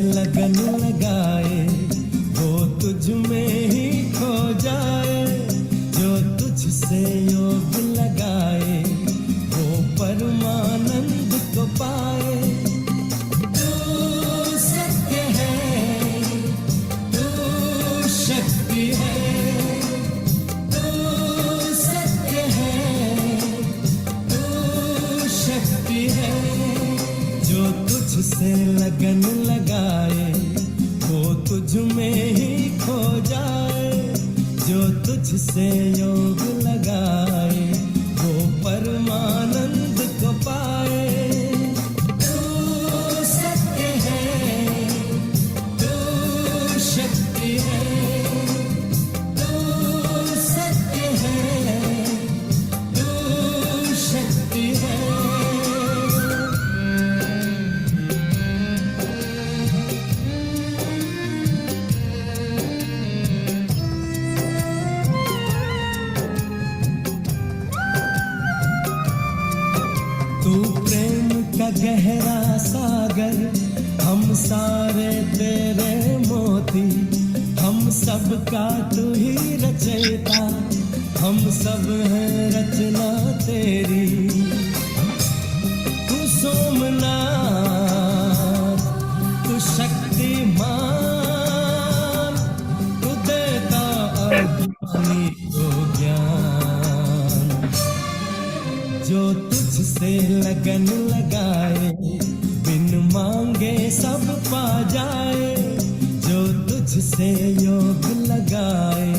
लगन लगाए वो तुझ में ही खो जाए, जो तुझसे योग लगाए वो परमानंद को पाए। तू सत्य है, तू शक्ति है, तू सत्य है, तू शक्ति है। जो तुझसे लगन लगाए वो तुझ में ही खो जाए, जो तुझसे योग लगाए वो परमानंद को पाए। तू सत्य है, तू शक्ति है, तू सत्य है, तू शक्ति है। तू प्रेम का गहरा सागर, हम सारे तेरे मोती, हम सब का तू ही रचयिता, हम सब हैं रचना तेरी। तू सोमनाथ, तू शक्तिमान, तू देता अज्ञानी को ज्ञान। जो तुझसे लगन लगाए बिन मांगे सब पा जाए, जो तुझसे योग लगाए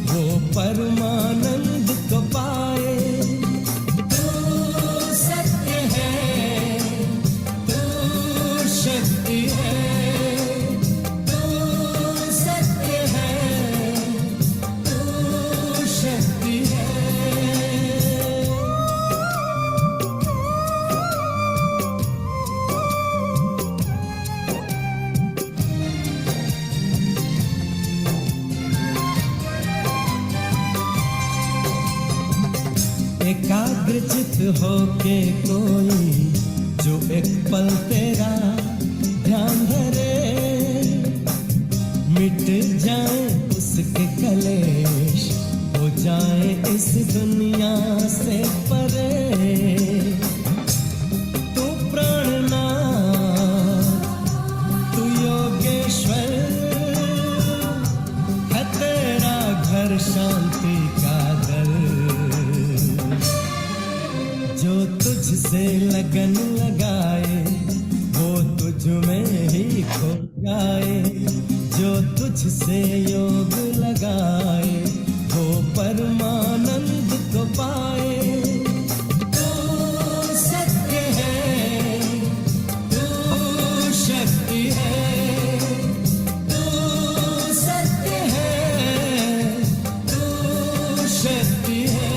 वो परमानंद को पाए। तू सत्य है, तू शक्ति है, तू सत्य है, तू शक्ति है। एकाग्रचित होके कोई जो एक पल तेरा ध्यान धरे, मिट जाए उसके कलेश, हो जाए इस दुनिया से परे। तू प्राणनाथ, तू योगेश्वर, है तेरा घर शांति का दर। जो तुझसे लगन लगाए वो तुझ में ही खो जाए, जो तुझसे योग लगाए वो परमानंद को पाए। तू सत्य है, तू शक्ति है, तू सत्य है, तू शक्ति है।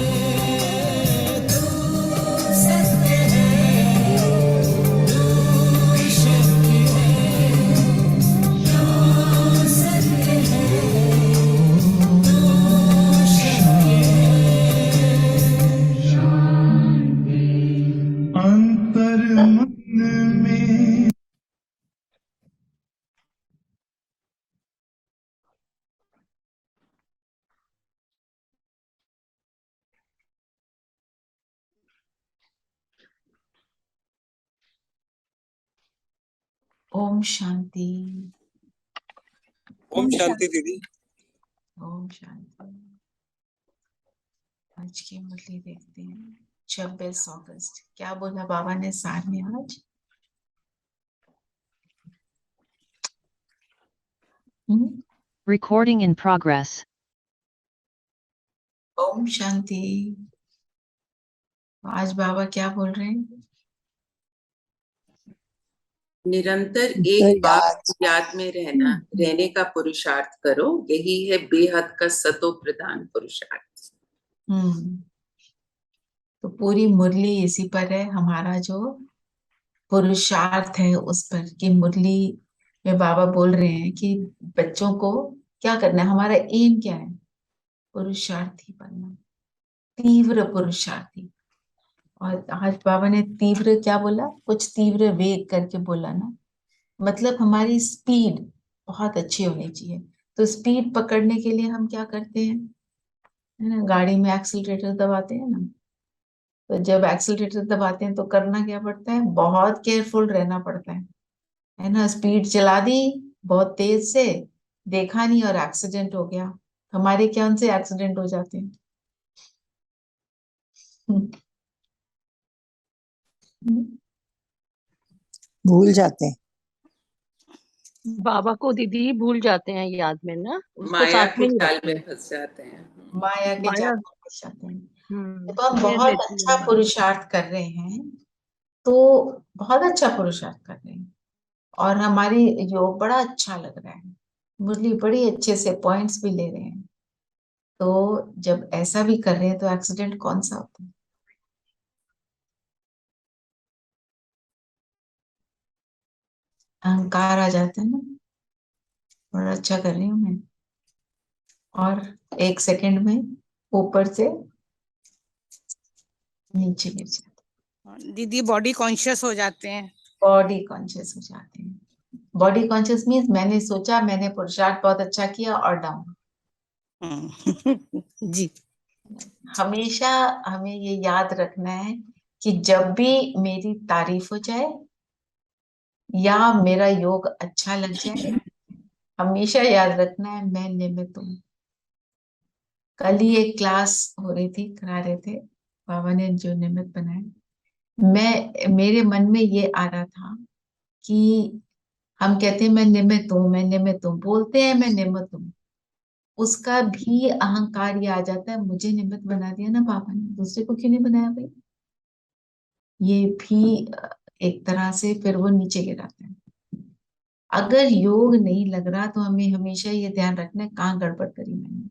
ओम शांति। ओम शांति दीदी। ओम शांति। आज की मुरली देखते हैं। 26 अगस्त क्या बोला बाबा ने सार में आज? Recording in progress. Om Shanti. आज बाबा क्या बोल रहे हैं? निरंतर एक बात याद में रहने का पुरुषार्थ करो, यही है बेहद का सतो प्रधान पुरुषार्थ। तो पूरी मुरली इसी पर है, हमारा जो पुरुषार्थ है उस पर। कि मुरली में बाबा बोल रहे हैं कि बच्चों को क्या करना है, हमारा एम क्या है? पुरुषार्थी बनना, तीव्र पुरुषार्थी। और आज बाबा ने तीव्र क्या बोला? कुछ तीव्र वेग करके बोला ना। मतलब हमारी स्पीड बहुत अच्छी होनी चाहिए। तो स्पीड पकड़ने के लिए हम क्या करते हैं, है ना, गाड़ी में एक्सीलरेटर दबाते हैं ना। तो जब एक्सीलरेटर दबाते हैं तो करना क्या पड़ता है, बहुत केयरफुल रहना पड़ता है ना। स्पीड चला दी बहुत तेज से, देखा नहीं और एक्सीडेंट हो गया। हमारे क्या से एक्सीडेंट हो जाते हैं। हम्म, हम्म, भूल जाते हैं। बाबा को दीदी भूल जाते हैं याद में ना, उसको माया साथ के में नहीं जाल रखते में हैं। फंस जाते हैं। माया के जाल माया। में फंस जाते हैं। तो हम घेर बहुत लेती है अच्छा माया। पुरुषार्थ कर रहे हैं। तो बहुत अच्छा पुरुषार्थ कर रहे हैं और हमारी योग बड़ा अच्छा लग रहा है। मुरली बड़ी अच्छे से पॉइंट्स भी ले रहे हैं। तो जब ऐसा भी कर रहे हैं तो एक्सीडेंट कौन सा होता है। अहंकार आ जाता है ना। बड़ा अच्छा कर रही हूँ मैं, और एक सेकंड में ऊपर से नीचे गिर जाते, दीदी बॉडी कॉन्शियस हो जाते हैं। बॉडी कॉन्शियस हो जाते हैं। बॉडी कॉन्शियस मीन्स मैंने सोचा, मैंने पुरुषार्थ बहुत अच्छा किया और डाउन। जी। हमेशा हमें ये याद रखना है कि जब भी मेरी तारीफ हो जाए या मेरा योग अच्छा लग जाए, हमेशा याद रखना है मैं निमित्त हूँ। कल ही एक क्लास हो रही थी, करा रहे थे बाबा ने जो निमित्त बनाए, मेरे मन में ये आ रहा था कि हम कहते हैं मैं निमित्त हूँ, मैं निमित्त हूँ, बोलते हैं मैं निमित्त हूँ। उसका भी अहंकार ये आ जाता है, मुझे निमित्त बना दिया ना बाबा ने, दूसरे को क्यों नहीं बनाया भाई। ये भी एक तरह से फिर वो नीचे गिराता है। अगर योग नहीं लग रहा तो हमें हमेशा ये ध्यान रखना है कहाँ गड़बड़ करी मैंने।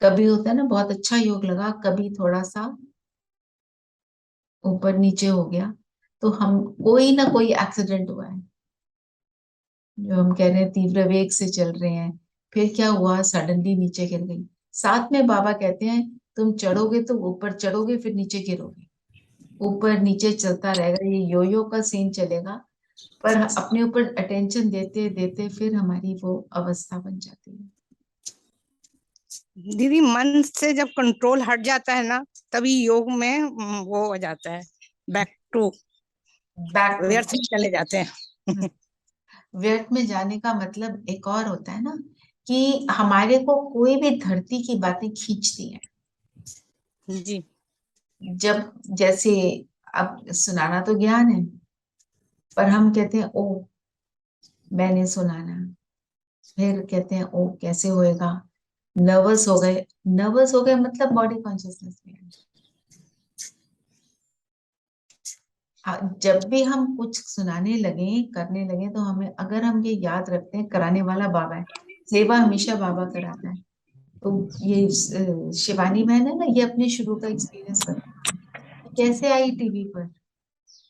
कभी होता है ना बहुत अच्छा योग लगा, कभी थोड़ा सा ऊपर नीचे हो गया, तो हम कोई ना कोई एक्सीडेंट हुआ है। जो हम कह रहे हैं तीव्र वेग से चल रहे हैं, फिर क्या हुआ, सडनली नीचे गिर गई। साथ में बाबा कहते हैं तुम चढ़ोगे तो ऊपर चढ़ोगे फिर नीचे गिरोगे, ऊपर नीचे चलता रहेगा, ये योयो का सीन चलेगा। पर अपने ऊपर अटेंशन देते देते फिर हमारी वो अवस्था बन जाती है। दीदी मन से जब कंट्रोल हट जाता है ना, तभी योग में वो हो जाता है, बैक टू बैक टू व्यर्थ में चले जाते हैं। व्यर्थ में जाने का मतलब एक और होता है ना, कि हमारे को कोई भी धरती की बातें खींचती है। जी। जब जैसे अब सुनाना तो ज्ञान है, पर हम कहते हैं ओ मैंने सुनाना, फिर कहते हैं ओ कैसे होएगा, नर्वस हो गए। नर्वस हो गए मतलब बॉडी कॉन्शियसनेस में है। जब भी हम कुछ सुनाने लगे करने लगे तो हमें, अगर हम ये याद रखते हैं कराने वाला बाबा है, सेवा हमेशा बाबा कराता है। तो ये शिवानी बहन है ना, ये अपने शुरू का एक्सपीरियंस बताती है कैसे आई टीवी पर।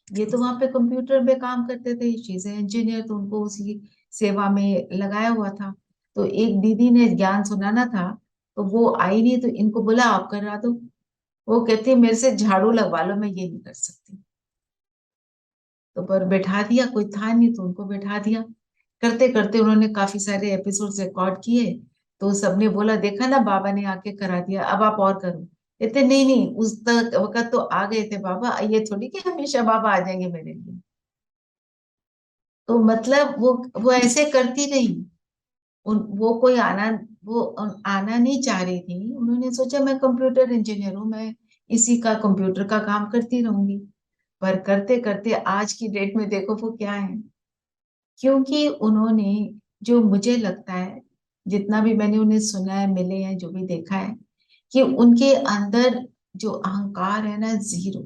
ये तो वहां पे कंप्यूटर पे काम करते थे, चीजें इंजीनियर, तो उनको उसी सेवा में लगाया हुआ था। तो एक दीदी ने ज्ञान सुनाना था, तो वो आई नहीं, तो इनको बोला आप करा दो। वो कहती मेरे से झाड़ू लगवा लो, मैं ये नहीं कर सकती। तो पर बैठा दिया, कोई था नहीं तो उनको बैठा दिया। करते करते उन्होंने काफी सारे एपिसोड रिकॉर्ड किए। तो सबने बोला देखा ना बाबा ने आके करा दिया, अब आप और करो। कहते नहीं नहीं, उस तक वक्त तो आ गए थे बाबा, ये थोड़ी कि हमेशा बाबा आ जाएंगे मेरे लिए। तो मतलब वो ऐसे करती रही। वो कोई आना, वो आना नहीं चाह रही थी। उन्होंने सोचा मैं कंप्यूटर इंजीनियर हूँ, मैं इसी का कंप्यूटर का काम करती रहूंगी। पर करते करते आज की डेट में देखो वो क्या है। क्योंकि उन्होंने, जो मुझे लगता है, जितना भी मैंने उन्हें सुना है, मिले हैं, जो भी देखा है, कि उनके अंदर जो अहंकार है ना, जीरो,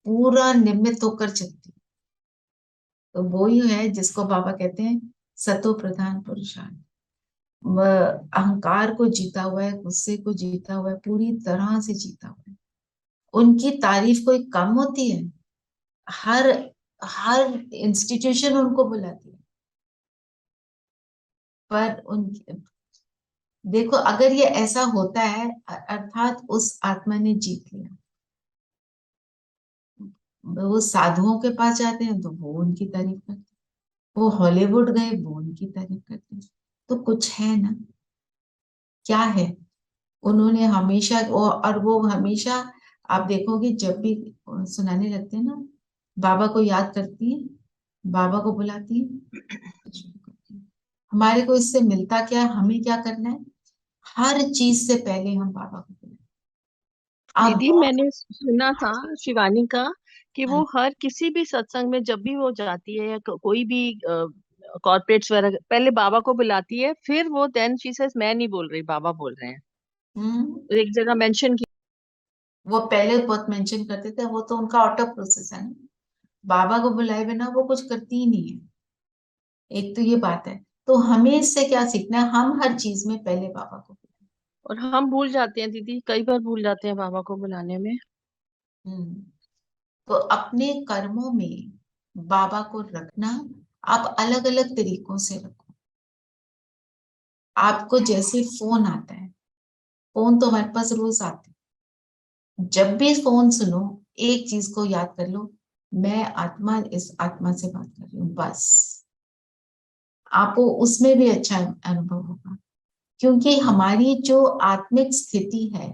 पूरा निमित्त होकर चलती। तो वो ही है जिसको बाबा कहते हैं सतो प्रधान पुरुषार्थ। वह अहंकार को जीता हुआ है, गुस्से को जीता हुआ है, पूरी तरह से जीता हुआ है। उनकी तारीफ कोई कम होती है, हर हर इंस्टीट्यूशन उनको बुलाती है। पर उन, देखो अगर ये ऐसा होता है, अर्थात उस आत्मा ने जीत लिया। वो साधुओं के पास जाते हैं तो वो उनकी तारीफ करते हैं, वो हॉलीवुड गए वो उनकी तारीफ करते हैं। तो कुछ है ना, क्या है? उन्होंने हमेशा और वो हमेशा, आप देखोगे जब भी सुनाने लगते हैं ना, बाबा को याद करती है, बाबा को बुलाती है। हमारे को इससे मिलता क्या है? हमें क्या करना है? हर चीज से पहले हम बाबा को बुलाएं। आप दीदी बहुत, मैंने सुना था शिवानी का कि हाँ, वो हर किसी भी सत्संग में जब भी वो जाती है या कोई भी कॉर्पोरेट्स वगैरह पहले बाबा को बुलाती है, फिर वो देन शी सेज मैं नहीं बोल रही, बाबा बोल रहे हैं। हम्म, एक जगह मेंशन की। वो पहले बहुत मेंशन करते थे, वो तो उनका ऑटो प्रोसेस है ना, बाबा को बुलाए बिना वो कुछ करती ही नहीं है। एक तो ये बात है। तो हमें इससे क्या सीखना है? हम हर चीज में पहले बाबा को बुलाएं। और हम भूल जाते हैं दीदी, कई बार भूल जाते हैं बाबा को बुलाने में। हम्म, तो अपने कर्मों में बाबा को रखना, आप अलग अलग तरीकों से रखो। आपको जैसे फोन आता है, फोन तो हमारे पास रोज आते हैं, जब भी फोन सुनो एक चीज को याद कर लो, मैं आत्मा इस आत्मा से बात कर रही हूँ, बस। आपको उसमें भी अच्छा अनुभव होगा, क्योंकि हमारी जो आत्मिक स्थिति है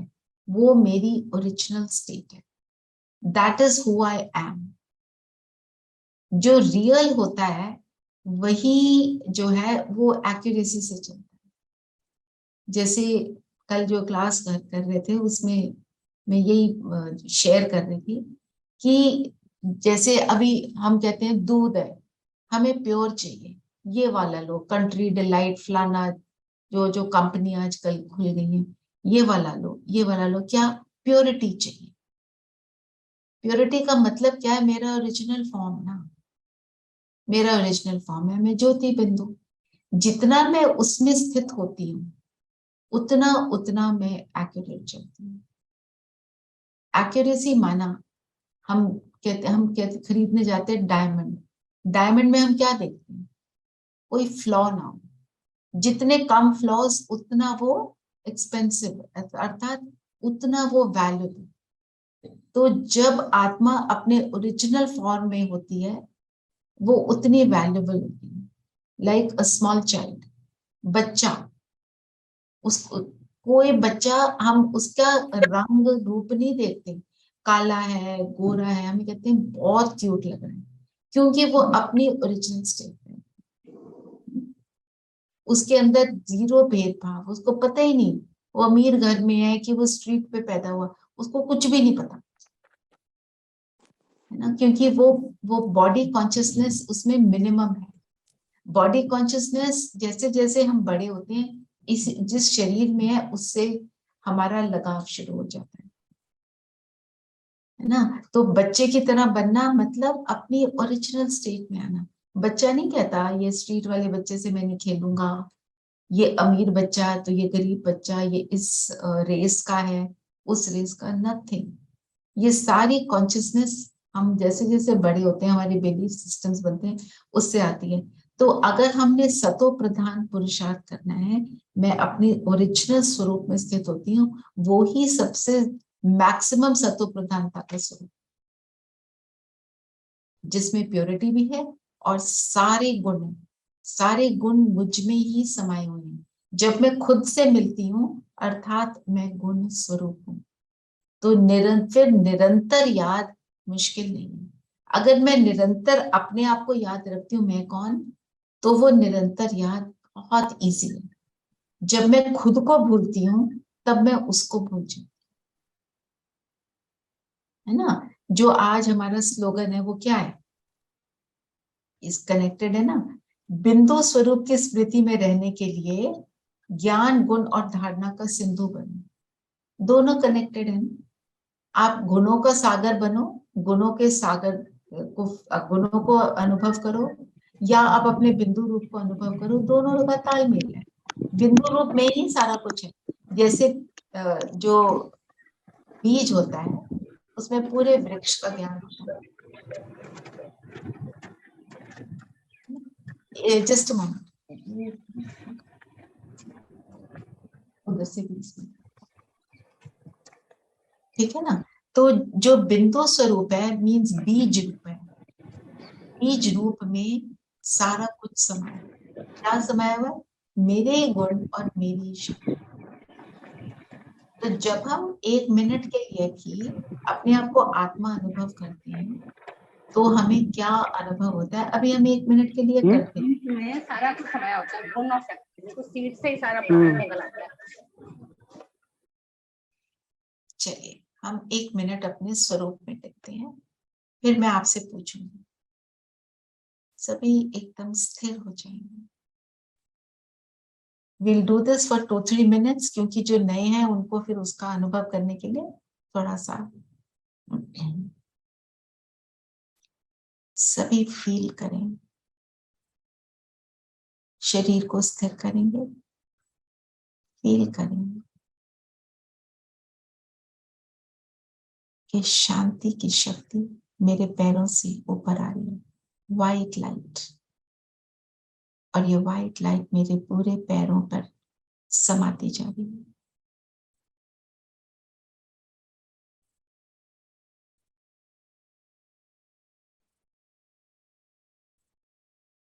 वो मेरी ओरिजिनल स्टेट है। That is who I am. जो रियल होता है वही जो है वो एक्यूरेसी से चलता है। जैसे कल जो क्लास कर रहे थे उसमें मैं यही शेयर कर रही थी कि जैसे अभी हम कहते हैं दूध है, हमें प्योर चाहिए, ये वाला लो, कंट्री डिलाइट फलाना, जो जो कंपनी आजकल खुल गई है, ये वाला लो, ये वाला लो, क्या प्योरिटी चाहिए। प्योरिटी का मतलब क्या है? मेरा ओरिजिनल फॉर्म ना, मेरा ओरिजिनल फॉर्म है, मैं ज्योति बिंदु। जितना मैं उसमें स्थित होती हूँ उतना उतना मैं एक्यूरेट चलती हूँ। एक्यूरेसी माना, हम कहते खरीदने जाते हैं डायमंड, डायमंड में हम क्या देखते हैं? कोई फ्लॉ ना हो। जितने कम फ्लॉज उतना वो एक्सपेंसिव, अर्थात उतना वो वैल्यूबल। तो जब आत्मा अपने ओरिजिनल फॉर्म में होती है वो उतनी वैल्यूबल होती है। लाइक अ स्मॉल चाइल्ड, बच्चा, उसको, कोई बच्चा, हम उसका रंग रूप नहीं देखते, काला है गोरा है, हम कहते हैं बहुत क्यूट लग रहा है, क्योंकि वो अपनी ओरिजिनल स्टेट में, उसके अंदर जीरो भेदभाव, उसको पता ही नहीं वो अमीर घर में है कि वो स्ट्रीट पे पैदा हुआ, उसको कुछ भी नहीं पता, है ना, क्योंकि वो बॉडी कॉन्शियसनेस उसमें मिनिमम है। बॉडी कॉन्शियसनेस जैसे जैसे हम बड़े होते हैं, इस जिस शरीर में है उससे हमारा लगाव शुरू हो जाता है ना। तो बच्चे की तरह बनना मतलब अपनी ओरिजिनल स्टेट में आना। बच्चा नहीं कहता ये स्ट्रीट वाले बच्चे से मैं नहीं खेलूंगा, ये अमीर बच्चा है तो ये गरीब बच्चा, ये इस रेस का है उस रेस का, नथिंग। ये सारी कॉन्शियसनेस हम जैसे जैसे बड़े होते हैं हमारे बिलीफ सिस्टम्स बनते हैं, उससे आती है। तो अगर हमने सतो प्रधान पुरुषार्थ करना है, मैं अपनी ओरिजिनल स्वरूप में स्थित होती हूँ, वो ही सबसे मैक्सिमम सतो प्रधानता का स्वरूप, जिसमें प्योरिटी भी है और सारे गुण मुझ में ही समाये हुए हैं। जब मैं खुद से मिलती हूँ अर्थात मैं गुण स्वरूप हूँ, तो निरंतर याद मुश्किल नहीं है। अगर मैं निरंतर अपने आप को याद रखती हूँ मैं कौन, तो वो निरंतर याद बहुत इजी है। जब मैं खुद को भूलती हूँ तब मैं उसको भूल जाती है ना। जो आज हमारा स्लोगन है वो क्या है? इस कनेक्टेड है ना, बिंदु स्वरूप की स्मृति में रहने के लिए ज्ञान गुण और धारणा का सिंधु बनो। दोनों कनेक्टेड है ना। आप गुणों का सागर बनो, गुणों के सागर को, गुणों को अनुभव करो, या आप अपने बिंदु रूप को अनुभव करो, दोनों का तालमेल है। बिंदु रूप में ही सारा कुछ है। जैसे जो बीज होता है उसमें पूरे वृक्ष का ज्ञान होता है। जस्ट मोमेंट, उधर से बीज में, ठीक है ना। तो जो बिंदु स्वरूप है मीन्स बीज रूप है, बीज रूप में सारा कुछ समाया है। क्या समाया हुआ है? मेरे गुण और मेरी शक्ति। तो जब हम 1 मिनट के लिए भी अपने आप को आत्मा अनुभव करते हैं तो हमें क्या अनुभव होता है? अभी हम 1 मिनट के लिए करते हैं, में सारा कुछ समाया होता है, गुण और शक्ति, तो सीट से ही सारा प्राण निकल आता है। चलिए हम 1 मिनट अपने स्वरूप में टिकते हैं, फिर मैं आपसे पूछूंगी, सभी एकदम स्थिर हो जाएंगे। Will do this for 2-3 minutes, क्योंकि जो नए हैं उनको फिर उसका अनुभव करने के लिए थोड़ा सा सभी फील करें, शरीर को स्थिर करेंगे, फील करेंगे कि शांति की शक्ति मेरे पैरों से ऊपर आ रही है, वाइट लाइट, और ये वाइट लाइट मेरे पूरे पैरों पर समाती जा रही है।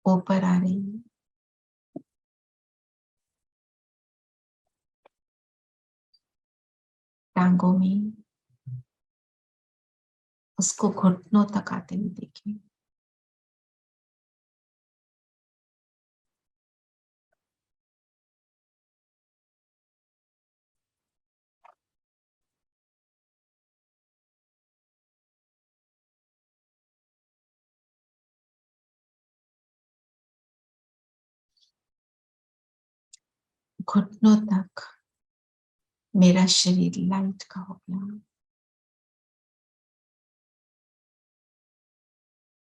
ऊपर आ रही है, टांगों में, उसको घुटनों तक आते हुए देखिए। घुटनों तक मेरा शरीर लाइट का हो गया,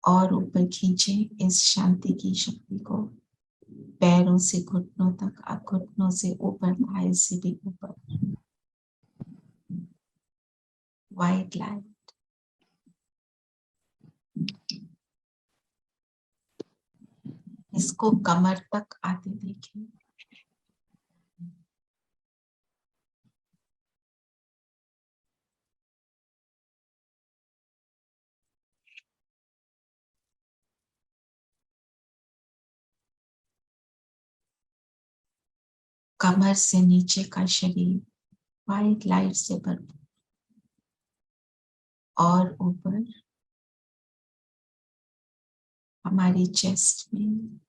और ऊपर खींचे इस शांति की शक्ति को पैरों से घुटनों तक, अब घुटनों से ऊपर, थाई से भी ऊपर, वाइट लाइट। इसको कमर तक आते देखिए। कमर से नीचे का शरीर वाइट लाइट से भरपूर, और ऊपर हमारी चेस्ट में,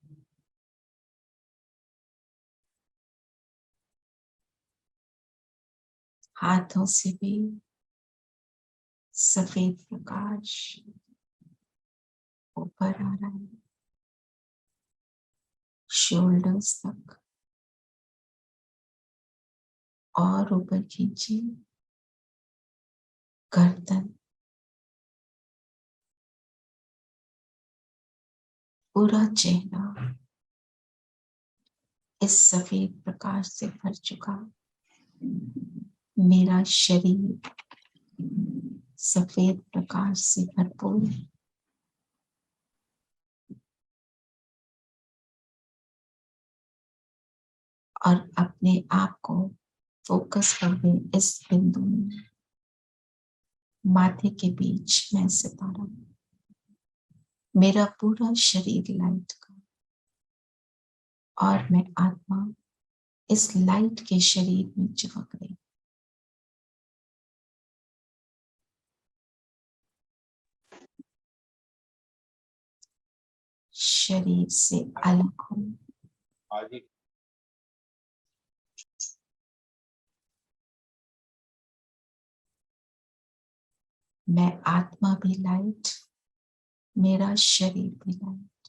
हाथों से भी सफेद प्रकाश ऊपर आ रहा है, शोल्डर्स तक, और ऊपर खींचिए गर्दन, पूरा चेहरा इस सफेद प्रकाश से भर चुका। मेरा शरीर सफेद प्रकाश से भरपूर है। और अपने आप को फोकस कर दें इस बिंदु में, माथे के बीच में सितारा, मेरा पूरा शरीर लाइट का, और मैं आत्मा इस लाइट के शरीर में चिपक रही। शरीर से अलग हूं, मैं आत्मा भी लाइट, मेरा शरीर भी लाइट।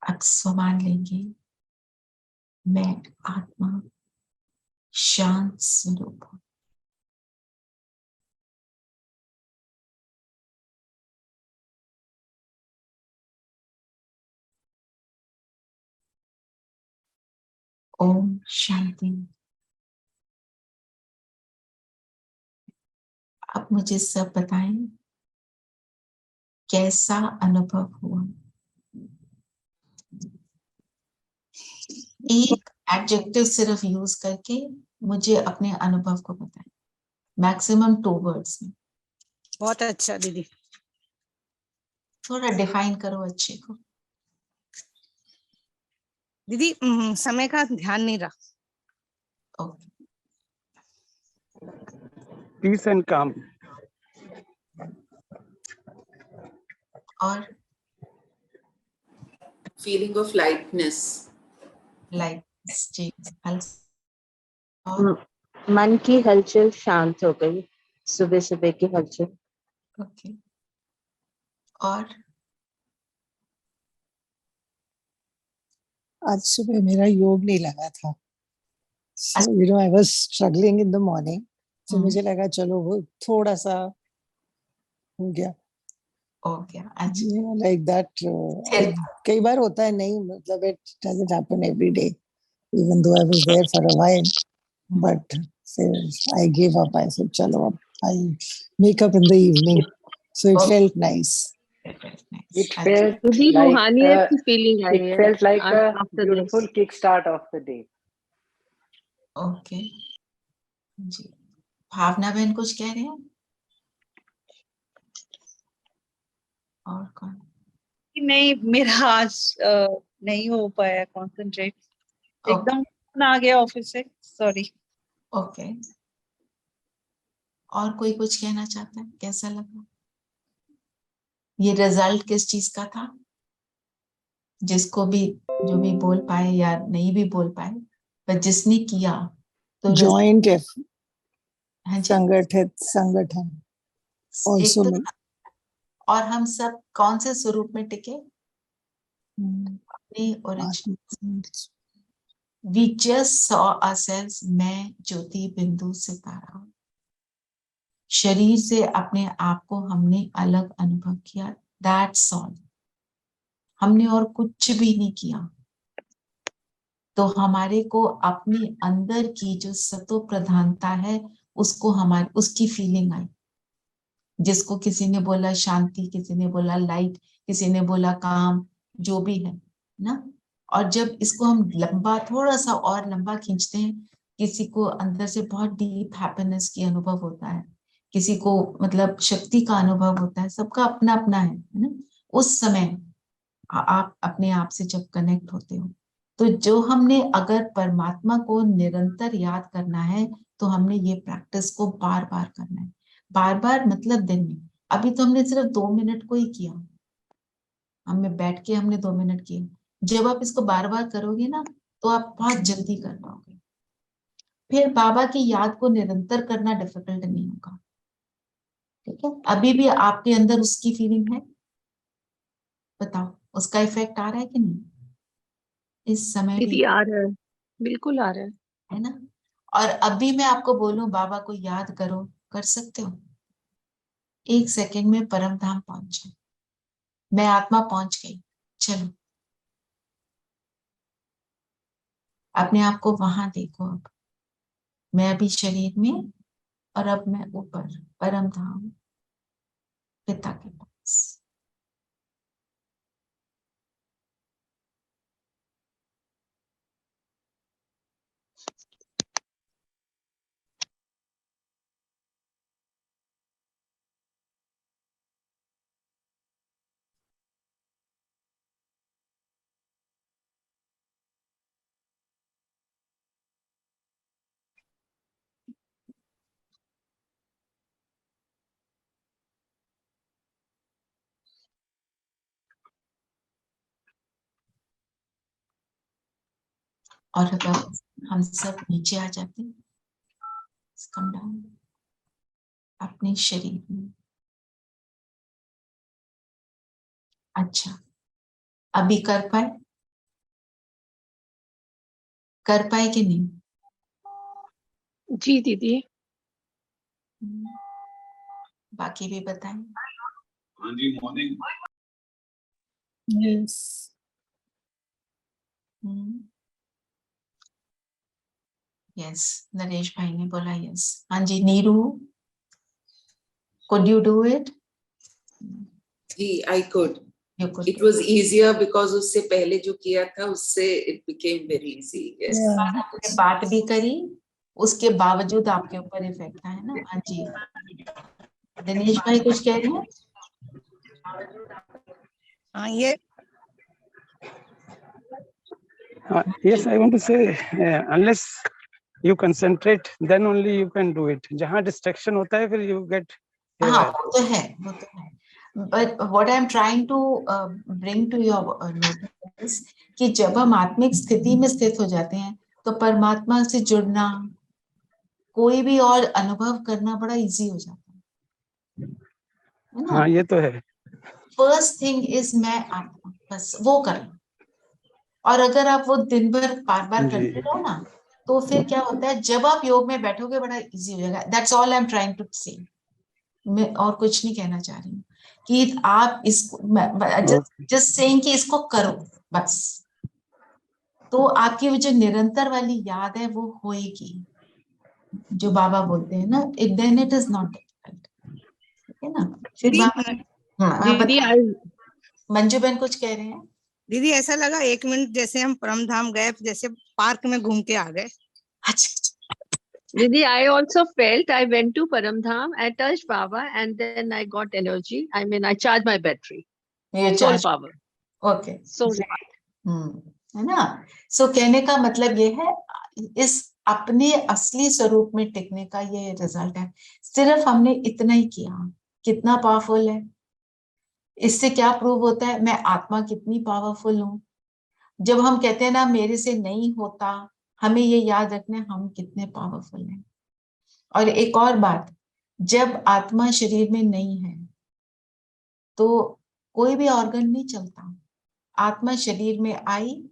अब समान लेंगे, मैं आत्मा शांत स्वरूप हूं। ओम शांति। अब मुझे सब बताएं कैसा अनुभव हुआ। एक एडजेक्टिव सिर्फ यूज करके मुझे अपने अनुभव को बताएं, मैक्सिमम 2 वर्ड्स में। बहुत अच्छा दीदी। थोड़ा डिफाइन करो अच्छे को। दीदी समय का ध्यान नहीं रहा। Okay, Peace and calm. और feeling of lightness. लाइक जी, और मन की हलचल शांत हो गई, सुबह सुबह की हलचल। ओके, और आज सुबह मेरा योग नहीं लगा था, so you know I was struggling in the morning, so मुझे लगा चलो वो थोड़ा सा हो गया, अच्छा, you know, like that. फिर कई बार होता है, नहीं मतलब it doesn't happen every day, even though I was there for a while, but फिर I gave up. I said चलो अब I'll make up in the evening, so it felt nice. It felt दीदी like रूहानियत की feeling आई it है felt like a after beautiful this. kickstart of the day. Okay जी। भावना बहन कुछ कह रहे हैं? और कौन? नहीं, मेरा आज नहीं हो पाया कंसंट्रेट, एकदम फोन आ गया ऑफिस से, सॉरी। ओके, और कोई कुछ कहना चाहता है? कैसा लगा? ये रिजल्ट किस चीज का था? जिसको भी, जो भी बोल पाए या नहीं भी बोल पाए, पर जिसने किया तो Joint effort, हाँ जी, संगठित संगठन एक also. तो, और हम सब कौन से स्वरूप में टिके? अपने origin. We just saw ourselves, मैं ज्योति बिंदु सितारा। शरीर से अपने आप को हमने अलग अनुभव किया, दैट्स ऑल। हमने और कुछ भी नहीं किया। तो हमारे को अपने अंदर की जो सतो प्रधानता है उसको हमारी उसकी फीलिंग आई, जिसको किसी ने बोला शांति, किसी ने बोला लाइट, किसी ने बोला काम, जो भी है ना। और जब इसको हम लंबा, थोड़ा सा और लंबा खींचते हैं, किसी को अंदर से बहुत डीप हैप्पीनेस की अनुभव होता है, किसी को मतलब शक्ति का अनुभव होता है, सबका अपना अपना है ना। उस समय आप अपने आप से जब कनेक्ट होते हो, तो जो हमने अगर परमात्मा को निरंतर याद करना है तो हमने ये प्रैक्टिस को बार बार करना है। बार बार मतलब दिन में। अभी तो हमने सिर्फ 2 मिनट को ही किया, हमें बैठ के हमने 2 मिनट किया। जब आप इसको बार बार करोगे ना तो आप बहुत जल्दी कर पाओगे। फिर बाबा की याद को निरंतर करना डिफिकल्ट नहीं होगा। ठीक है, अभी भी आपके अंदर उसकी फीलिंग है? बताओ, उसका इफेक्ट आ रहा है कि नहीं? इस समय भी दीदी आ रहा है, बिल्कुल आ रहा है ना। और अभी मैं आपको बोलूं बाबा को याद करो, कर सकते हो? 1 सेकंड में परम धाम पहुंच जाए। मैं आत्मा पहुंच गई, चलो अपने आप को वहां देखो। अब मैं अभी शरीर में, और अब मैं ऊपर परम धाम पिता के पास। और अगर हम सब नीचे आ जाते हैं, कम डाउन अपने शरीर में। अच्छा, अभी कर पाए कि नहीं? है। जी दीदी। बाकी भी बताएं। हाँ जी, मॉर्निंग। Yes. यस, नरेश भाई ने बोला यस। हाँ जी, Neeru. Could you do it? I could. You could. It was easier because उससे पहले जो किया था उससे it became very easy. Yes. Yeah. आपने बात भी करी, उसके बावजूद आपके ऊपर इफेक्ट है ना। हाँ जी, दिनेश भाई कुछ कह रहे हैं? हाँ, ये Yes, I want to say, unless you concentrate, then only you can do it. जहाँ distraction होता है, फिर you get. हाँ, वो तो है। But what I'm trying to bring to your notice कि जब हम आत्मिक स्थिति में स्थित हो जाते हैं, तो परमात्मा से जुड़ना, कोई भी और अनुभव करना बड़ा इजी हो जाता है ना? हाँ, ये तो है। फर्स्ट थिंग इज मैं आत्मा, बस वो करना। और अगर आप वो दिन भर बार बार करते रहो ना, तो फिर क्या होता है, जब आप योग में बैठोगे बड़ा इजी हो जाएगा। That's all I am trying to say. मैं और कुछ नहीं कहना चाह रही हूँ कि आप इसको जस्ट सेइंग कि इसको करो बस, तो आपकी वो जो निरंतर वाली याद है वो होएगी, जो बाबा बोलते हैं ना, then it is not difficult, है ना? फिर दीदी, मंजू बहन कुछ कह रहे हैं। दीदी ऐसा लगा 1 मिनट जैसे हम परम धाम गए, जैसे पार्क में घूम के आ गए। Didi, I also felt I went to Paramdham, I touched Baba, and then I got energy. I mean, I charged my battery. Soul power. Okay. Soul है ना? So कहने का मतलब ये है, इस अपने असली स्वरूप में टिकने का ये रिजल्ट है। सिर्फ हमने इतना ही किया, कितना पावरफुल है। इससे क्या प्रूव होता है, मैं आत्मा कितनी पावरफुल हूँ। जब हम कहते हैं ना मेरे से नहीं होता, हमें ये याद रखना है हम कितने पावरफुल हैं। और एक और बात, जब आत्मा शरीर में नहीं है तो कोई भी ऑर्गन नहीं चलता। आत्मा शरीर में आई,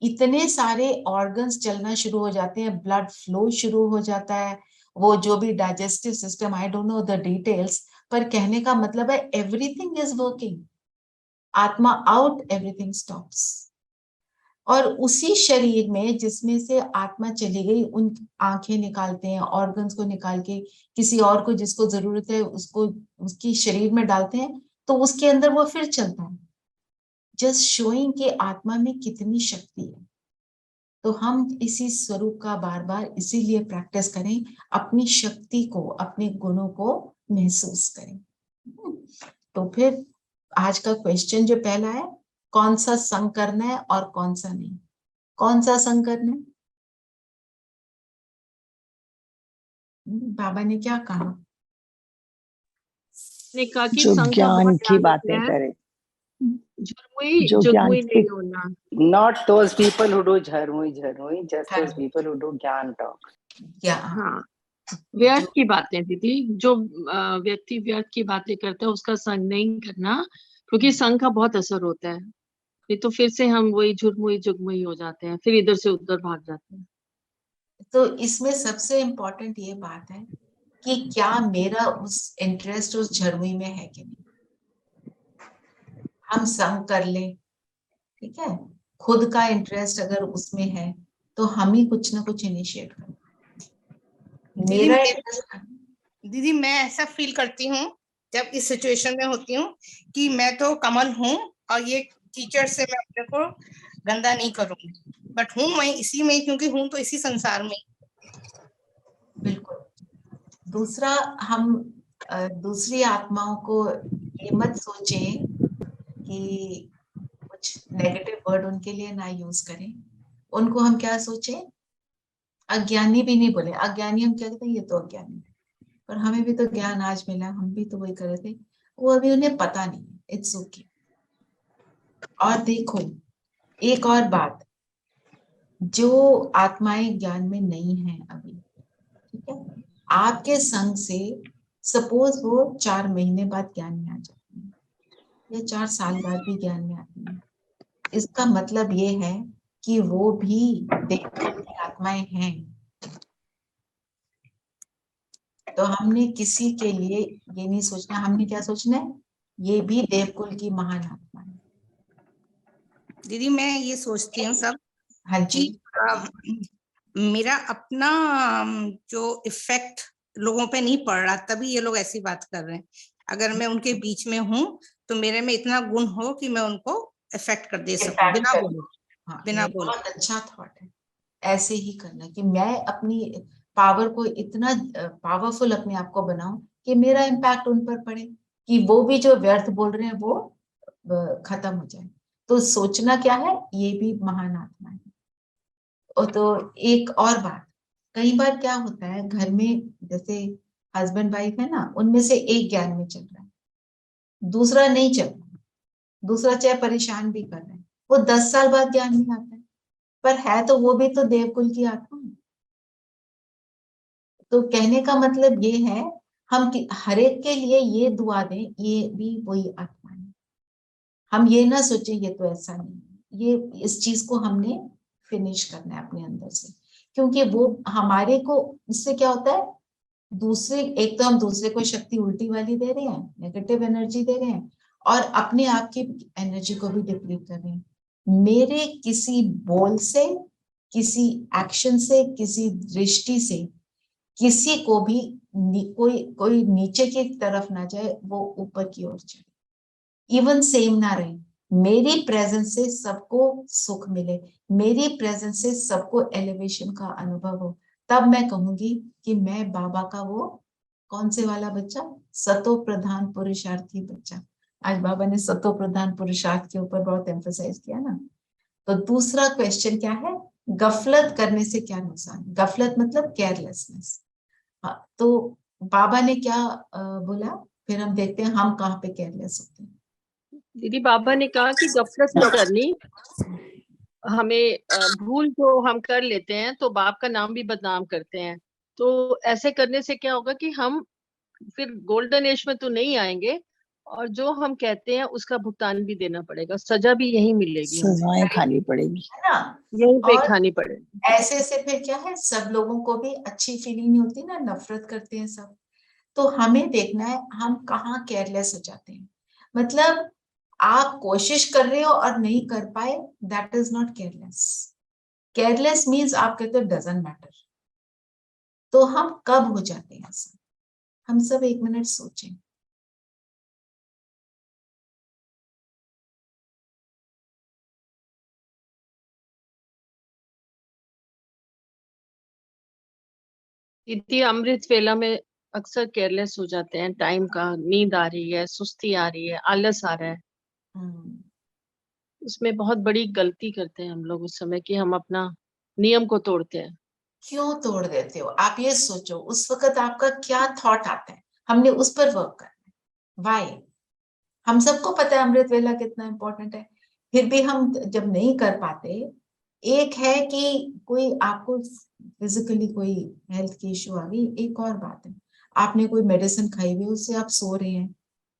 इतने सारे ऑर्गन्स चलना शुरू हो जाते हैं, ब्लड फ्लो शुरू हो जाता है, वो जो भी digestive system, I don't know the details, पर कहने का मतलब है एवरीथिंग इज वर्किंग। आत्मा आउट, एवरीथिंग स्टॉप्स। और उसी शरीर में जिसमें से आत्मा चली गई, उन आंखें निकालते हैं, ऑर्गन्स को निकाल के किसी और को जिसको जरूरत है उसको उसकी शरीर में डालते हैं, तो उसके अंदर वो फिर चलता है, जस्ट शोइंग कि आत्मा में कितनी शक्ति है। तो हम इसी स्वरूप का बार बार इसीलिए प्रैक्टिस करें, अपनी शक्ति को, अपने गुणों को महसूस करें। तो फिर आज का क्वेश्चन जो पहला है, कौन सा संग करना है और कौन सा नहीं, कौन सा संग करना है? बाबा ने क्या कहा? ने कहा कि जो संग का ज्ञान बहुत की ध्यान बातें रखना है, करे, जो ज्ञान नहीं होना। Not those people who do झरमुई, just those people who do ज्ञान talk. हाँ, व्यर्थ की बातें दीदी, जो व्यक्ति व्यर्थ की बातें करता है उसका संग नहीं करना, क्योंकि संग का बहुत असर होता है। ये तो फिर से हम वही झुरमुई जुगमुई हो जाते हैं, फिर इधर से उधर भाग जाते हैं। तो इसमें सबसे इम्पोर्टेंट ये बात है कि क्या मेरा उस इंटरेस्ट उस झरमुई में है कि नहीं। हम संग कर लें, ठीक है, खुद का इंटरेस्ट अगर उसमें है तो हम ही कुछ ना कुछ इनिशिएट करें। मेरा दीदी मैं ऐसा फील करती हूँ जब इस सिचुएशन में होती हूँ कि मैं तो कमल हूँ और ये टीचर से मैं अपने को गंदा नहीं करूंगी, बट हूँ मैं इसी में, क्योंकि हूँ तो इसी संसार में। बिल्कुल। दूसरा, हम दूसरी आत्माओं को ये मत सोचें कि कुछ नेगेटिव वर्ड उनके लिए ना यूज करें। उनको हम क्या सोचें, अज्ञानी भी नहीं बोले। अज्ञानी हम क्या कहते हैं, ये तो अज्ञानी है, पर हमें भी तो ज्ञान आज मिला, हम भी तो वही कर रहे थे, वो अभी उन्हें पता नहीं। It's okay. और देखो एक और बात, जो आत्माएं ज्ञान में नहीं है अभी, ठीक है, आपके संग से सपोज वो 4 महीने बाद ज्ञान में आ जाती है या 4 साल बाद भी ज्ञान में आती है, इसका मतलब ये है कि वो भी देवकुल की आत्माएं हैं। तो हमने किसी के लिए ये नहीं सोचना, हमने क्या सोचना है, ये भी देवकुल की महान आत्मा है। दीदी मैं ये सोचती हूँ सब, हाँ जी, मेरा अपना जो इफेक्ट लोगों पे नहीं पड़ रहा, तभी ये लोग ऐसी बात कर रहे हैं। अगर मैं उनके बीच में हूँ तो मेरे में इतना गुण हो कि मैं उनको इफेक्ट कर दे सकूं Impact बिना कर- बोले, हाँ, बिना ये बोले। बहुत अच्छा थॉट है। ऐसे ही करना कि मैं अपनी पावर को इतना पावरफुल अपने आप को बनाऊं कि मेरा इम्पैक्ट उन पर पड़े, कि वो भी जो व्यर्थ बोल रहे हैं वो खत्म हो जाए। तो सोचना क्या है, ये भी महान आत्मा है। और तो एक और बात, कई बार क्या होता है घर में, जैसे हस्बैंड वाइफ है ना, उनमें से एक ज्ञान में चल रहा है, दूसरा नहीं चल रहा, दूसरा चाहे परेशान भी कर रहा है, वो 10 साल बाद ज्ञान में आता है, पर है तो वो भी तो देवकुल की आत्मा है। तो कहने का मतलब ये है, हम हर एक के लिए ये दुआ दें, ये भी वही आत्मा है। हम ये ना सोचें ये तो ऐसा नहीं है, ये इस चीज को हमने फिनिश करना है अपने अंदर से, क्योंकि वो हमारे को, इससे क्या होता है, दूसरे, एक तो हम दूसरे को शक्ति उल्टी वाली दे रहे हैं, नेगेटिव एनर्जी दे रहे हैं, और अपने आप की एनर्जी को भी डिप्लीट कर रहे हैं। मेरे किसी बोल से, किसी एक्शन से, किसी दृष्टि से किसी को भी कोई नीचे की तरफ ना जाए, वो ऊपर की ओर जाए, इवन सेम ना रहे। मेरी प्रेजेंस से सबको सुख मिले, मेरी प्रेजेंस से सबको एलिवेशन का अनुभव हो, तब मैं कहूंगी कि मैं बाबा का वो कौन से वाला बच्चा, सतो प्रधान पुरुषार्थी बच्चा। आज बाबा ने सतो प्रधान पुरुषार्थ के ऊपर बहुत एम्फसाइज किया ना। तो दूसरा क्वेश्चन क्या है, गफलत करने से क्या नुकसान? गफलत मतलब केयरलेसनेस। हाँ, तो बाबा ने क्या बोला, फिर हम देखते हैं हम कहाँ पे केयरलेस होते हैं। दीदी बाबा ने कहा कि गफलत नहीं करनी, हमें भूल जो हम कर लेते हैं तो बाप का नाम भी बदनाम करते हैं, तो ऐसे करने से क्या होगा कि हम फिर गोल्डन एज में तो नहीं आएंगे, और जो हम कहते हैं उसका भुगतान भी देना पड़ेगा, सजा भी यही मिलेगी, हमें सजाएं खानी पड़ेगी। है ना। यहीं पे और खानी पड़ेगी। ऐसे से फिर क्या है, सब लोगों को भी अच्छी फीलिंग नहीं होती ना, नफरत करते हैं सब। तो हमें देखना है हम कहाँ केयरलेस हो जाते हैं। मतलब आप कोशिश कर रहे हो और नहीं कर पाए, that is not careless. Careless means आप कहते हो डजंट मैटर। तो हम कब हो जाते हैं ऐसा, हम सब 1 मिनट सोचें। दीदी अमृत वेला में अक्सर केयरलेस हो जाते हैं, टाइम का, नींद आ रही है, सुस्ती आ रही है, आलस आ रहा है, उसमें बहुत बड़ी गलती करते हैं हम लोग उस समय कि हम अपना नियम को तोड़ते हैं। क्यों तोड़ देते हो? आप ये सोचो उस वक्त आपका क्या थॉट आता है, हमने उस पर वर्क करना है। वाई? हम सबको पता है अमृत वेला कितना इंपॉर्टेंट है, फिर भी हम जब नहीं कर पाते, एक है कि कोई आपको फिजिकली कोई हेल्थ की इश्यू आ गई, एक और बात है आपने कोई मेडिसिन खाई हुई उससे आप सो रहे हैं,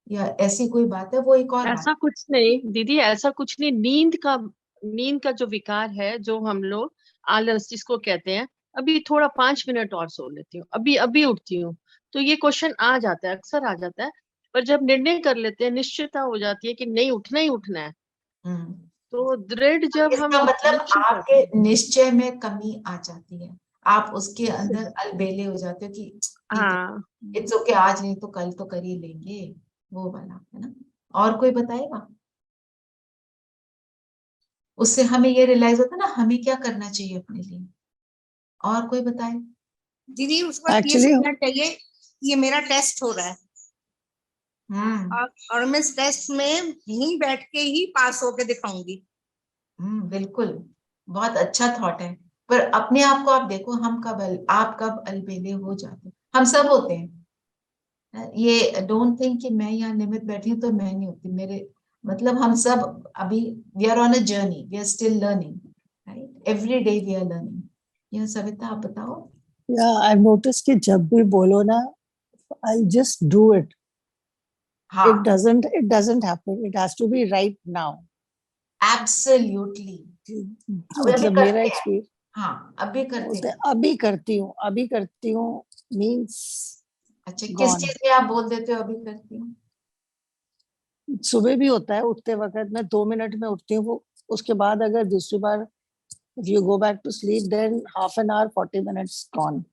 या ऐसी कोई बात है, वो एक और बात। ऐसा कुछ नहीं दीदी, ऐसा कुछ नहीं, नींद का जो विकार है, जो हम लोग आलस जिसको कहते हैं, अभी थोड़ा 5 मिनट और सो लेती हूँ, अभी अभी उठती हूँ, तो ये क्वेश्चन आ जाता है, अक्सर आ जाता है। पर जब निर्णय कर लेते हैं, निश्चितता हो जाती है कि नहीं, उठना ही उठना है, तो दृढ़ जब हम इसका मतलब निश्चित आपके रहते हैं, निश्चय में कमी आ जाती है, आप उसके अंदर अलबेले हो जाते हो कि हाँ इट्स ओके, आज नहीं तो कल तो कर ही लेंगे, वो वाला है ना। और कोई बताएगा? उससे हमें ये रियलाइज होता है ना हमें क्या करना चाहिए अपने लिए। और कोई बताए? दीदी उस वक्त ये Actually, सोचना चाहिए, ये मेरा टेस्ट हो रहा है, और मैं इस टेस्ट में यहीं बैठ के ही पास होके दिखाऊंगी। बिल्कुल, बहुत अच्छा थॉट है। पर अपने आप को आप देखो, हम कब आप कब अलबेले हो जाते हैं, हम सब होते हैं। ये डोंट थिंक कि मैं यहाँ निमित बैठी हूँ तो मैं नहीं होती, मेरे मतलब हम सब अभी we are on a journey, we are still learning, right, every day we are learning. यह सविता आप बताओ। yeah, I've noticed कि जब भी बोलो ना, I'll just do it. हाँ, It doesn't happen. It has to be right now. Absolutely. मतलब मेरा एक्सपीरियंस, हाँ, अभी करते हैं। अभी करती हूँ मीन्स अच्छा, किस gone. चीज में आप बोल देते हो अभी करती हूँ? सुबह भी होता है, उठते वक्त मैं 2 मिनट में उठती हूँ, वो उसके बाद अगर दूसरी बार if you go back to sleep then half an hour 40 minutes gone.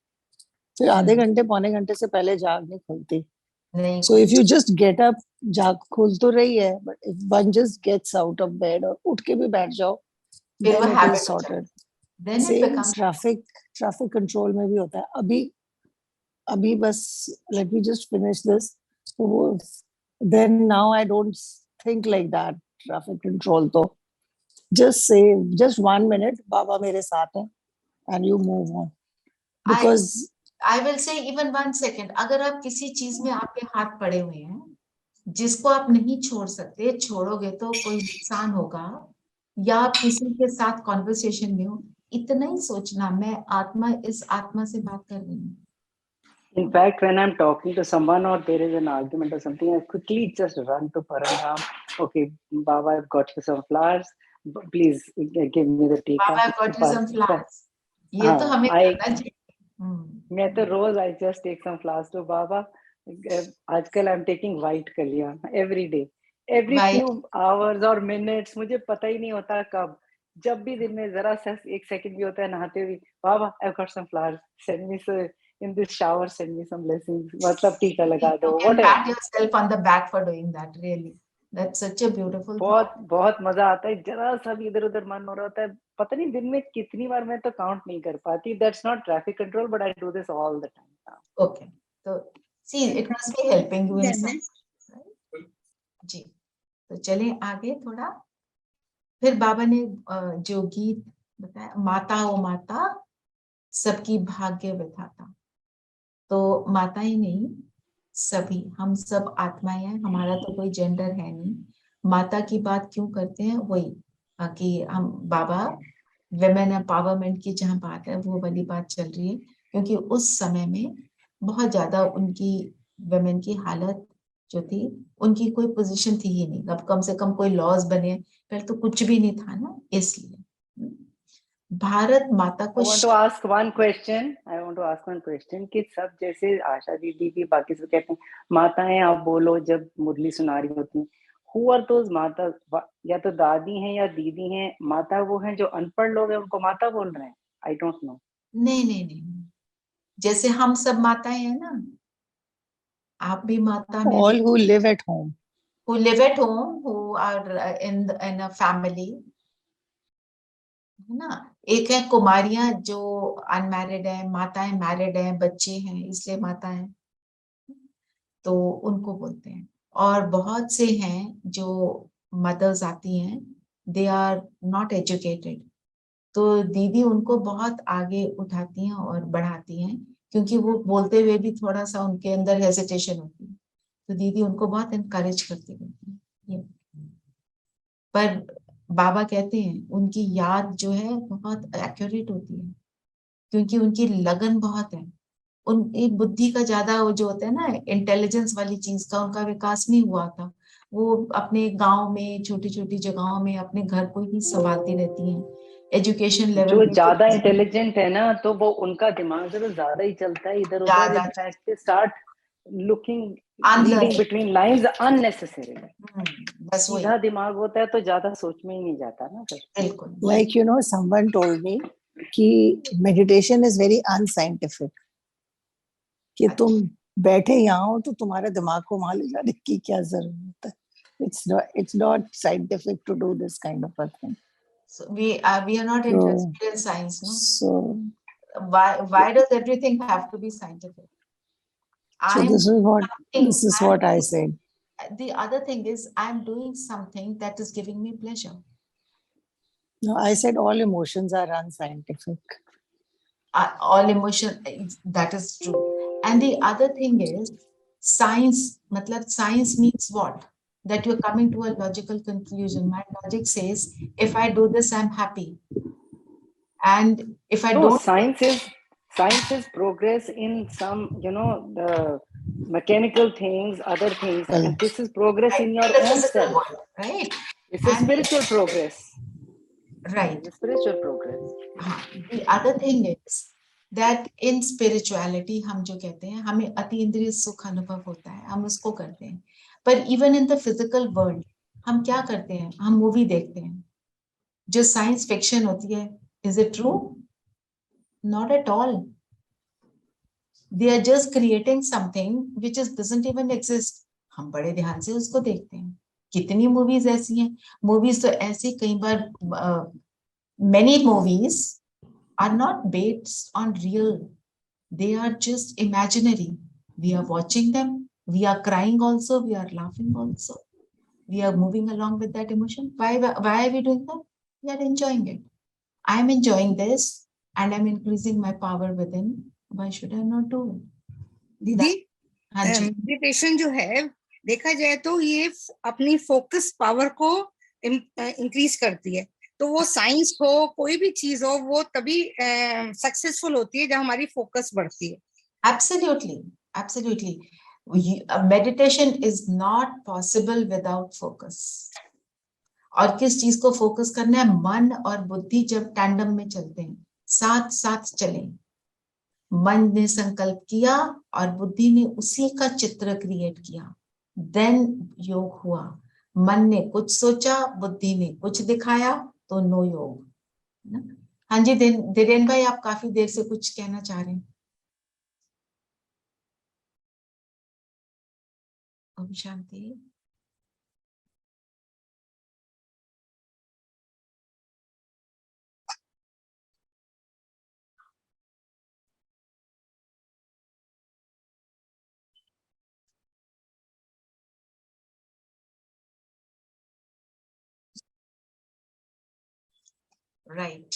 फिर आधे घंटे पौने घंटे से पहले जाग नहीं खुलती. नहीं So if you just get up, जाग खुल तो रही है, but if one just gets out of bed और उठ के भी बैठ जाओ, फिर then वो it हैबिट is हो sorted. जाती है, then it Same becomes traffic control में भी होता है. अभी बस let me just finish this. So, then now I don't think like that. Traffic control तो just say just 1 minute, बाबा मेरे साथ है, and you move on. Because I will say even 1 second, अगर आप किसी चीज में आपके हाथ पड़े हुए हैं जिसको आप नहीं छोड़ सकते, छोड़ोगे तो कोई नुकसान होगा, या आप किसी के साथ कॉन्वर्सेशन में हो, इतना ही सोचना, मैं आत्मा इस आत्मा से बात कर रही हूँ. In fact, when I'm talking to someone or there is an argument or something, I quickly just run to Paramdham. Okay, Baba, I've got you some flowers. Please give me the tika. Baba, I've got you some flowers. ये तो हमें करना चाहिए. मैं तो रोज I just take some flowers to Baba. आजकल I'm taking white kalyan every day. Every few hours or minutes, मुझे पता ही नहीं होता कब. जब भी दिन में जरा सा 1 सेकंड भी होता है नहाते हुए, Baba, I've got some flowers. Send me so in this shower, send me some blessings. मतलब टीका लगा दो. You can pat yourself on the back for doing that. Really, that's such a beautiful. बहुत मजा आता है. जरा सा भी इधर उधर मन हो रहा होता है, पता नहीं दिन में कितनी बार, मैं तो काउंट नहीं कर पाती. That's not traffic control, but I do this all the time now. Okay, so see, it must be helping you in some. जी, तो चलें आगे थोड़ा. फिर बाबा ने जो गीत बताया, माता ओ माता सबकी भाग्य विधाता. तो माता ही नहीं, सभी हम सब आत्माएं हैं, हमारा तो कोई जेंडर है नहीं. माता की बात क्यों करते हैं, वही कि हम बाबा विमेन एम्पावरमेंट की जहाँ बात है वो वाली बात चल रही है, क्योंकि उस समय में बहुत ज्यादा उनकी विमेन की हालत जो थी, उनकी कोई पोजीशन थी ही नहीं. अब कम से कम कोई लॉज बने, पहले तो कुछ भी नहीं था ना. इसलिए भारत माता को I want to ask one question कि सब जैसे आशा दीदी भी बाकी सब कहते हैं माताएं आप बोलो जब मुरली सुना रही होती हैं, who are those माता? या तो दादी हैं या दीदी हैं. माता वो हैं जो अनपढ़ लोग हैं, उनको माता बोल रहे हैं. I don't know. नहीं, जैसे हम सब माताएं हैं ना, आप भी माता में. All who live at home. Who are in a family, है ना. एक है कुमारियां जो अनमैरिड है, माताएं मैरिड है, बच्चे हैं, इसलिए माता है, तो उनको बोलते हैं. और बहुत से हैं जो मदर्स आती हैं, दे आर नॉट एजुकेटेड, तो दीदी उनको बहुत आगे उठाती हैं और बढ़ाती हैं, क्योंकि वो बोलते हुए भी थोड़ा सा उनके अंदर हेजिटेशन होती है, तो दीदी उनको बहुत एनकरेज करती है. पर बाबा कहते हैं उनकी याद जो है बहुत एक्यूरेट होती है, क्योंकि उनकी लगन बहुत है. उनकी बुद्धि का ज्यादा वो जो होता है ना, इंटेलिजेंस वाली चीज का उनका विकास नहीं हुआ था. वो अपने गांव में, छोटी छोटी जगहों में अपने घर को ही संभालती रहती हैं. एजुकेशन लेवल जो ज्यादा इंटेलिजेंट है ना, तो वो उनका दिमाग जो ज्यादा ही चलता है इधर उधर. In fact start looking reading between lines unnecessary. बस सीधा दिमाग होता है तो ज्यादा सोच में ही नहीं जाता ना. बिल्कुल. Like someone told me कि meditation is very unscientific. कि तुम बैठे यहाँ हो तो तुम्हारे दिमाग को वहां ले जाने की क्या जरूरत है. It's not scientific to do this kind of a thing. So we are not interested in science, no? So why does everything have to be scientific? So this is what I said. The other thing is I'm doing something that is giving me pleasure. No, I said all emotions are unscientific. All emotion, that is true. And the other thing is science. Matlab science means what? That you're coming to a logical conclusion. My logic says, if I do this, I'm happy. And if I don't... Science is progress in some, the mechanical things, other things. And this is progress in your own self. World, right? It's a spiritual progress. Right. It's a spiritual progress. The other thing is that in spirituality, हम जो कहते हैं, हमें अतीन्द्रिय सुख अनुभव होता है, हम उसको करते हैं. पर even in the physical world, हम क्या करते हैं? हम मूवी देखते हैं. जो साइंस फिक्शन होती है, is it true? Not at all. They are just creating something which is doesn't even exist. हम बड़े ध्यान से उसको देखते हैं. कितनी मूवीज ऐसी हैं. मूवीज तो ऐसी कई बार many movies are not based on real. They are just imaginary. We are watching them. We are crying also. We are laughing also. We are moving along with that emotion. Why are we doing that? We are enjoying it. I am enjoying this and I'm increasing my power within. Why should I not do it? दीदी हाँ जी. Meditation जो है देखा जाए तो ये अपनी focus power को इंक्रीज करती है. तो वो साइंस हो कोई भी चीज हो वो तभी सक्सेसफुल होती है जब हमारी फोकस बढ़ती है. Absolutely, absolutely. Meditation is not possible without focus. और किस चीज को फोकस करना है? मन और बुद्धि जब टैंडम में चलते हैं, साथ साथ चले. मन ने संकल्प किया और बुद्धि ने उसी का चित्र क्रिएट किया, देन योग हुआ. मन ने कुछ सोचा, बुद्धि ने कुछ दिखाया, तो नो योग. हाँ जी धीरेन भाई, आप काफी देर से कुछ कहना चाह रहे हैं. ओम शांति. राइट,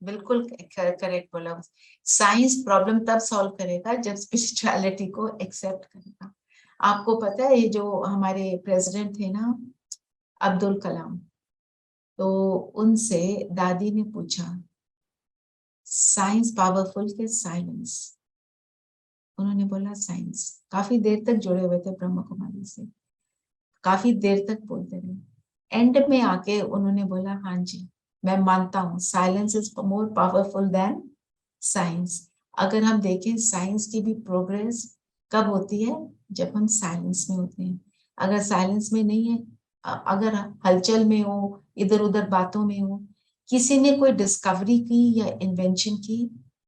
बिल्कुल करेक्ट बोला. साइंस प्रॉब्लम तब सॉल्व करेगा जब स्पिरिचुअलिटी को एक्सेप्ट करेगा. आपको पता है ये जो हमारे प्रेसिडेंट थे ना, अब्दुल कलाम, तो उनसे दादी ने पूछा साइंस पावरफुल के साइलेंस. उन्होंने बोला साइंस. काफी देर तक जुड़े हुए थे ब्रह्म कुमारी से, काफी देर तक बोलते रहे. एंड में आके उन्होंने बोला हाँ जी मैं मानता हूँ, silence is more powerful than science. अगर हम देखें साइंस की भी प्रोग्रेस कब होती है? जब हम साइलेंस में होते हैं. अगर साइलेंस में नहीं है, अगर हलचल में हो, इधर उधर बातों में हो, किसी ने कोई डिस्कवरी की या इन्वेंशन की,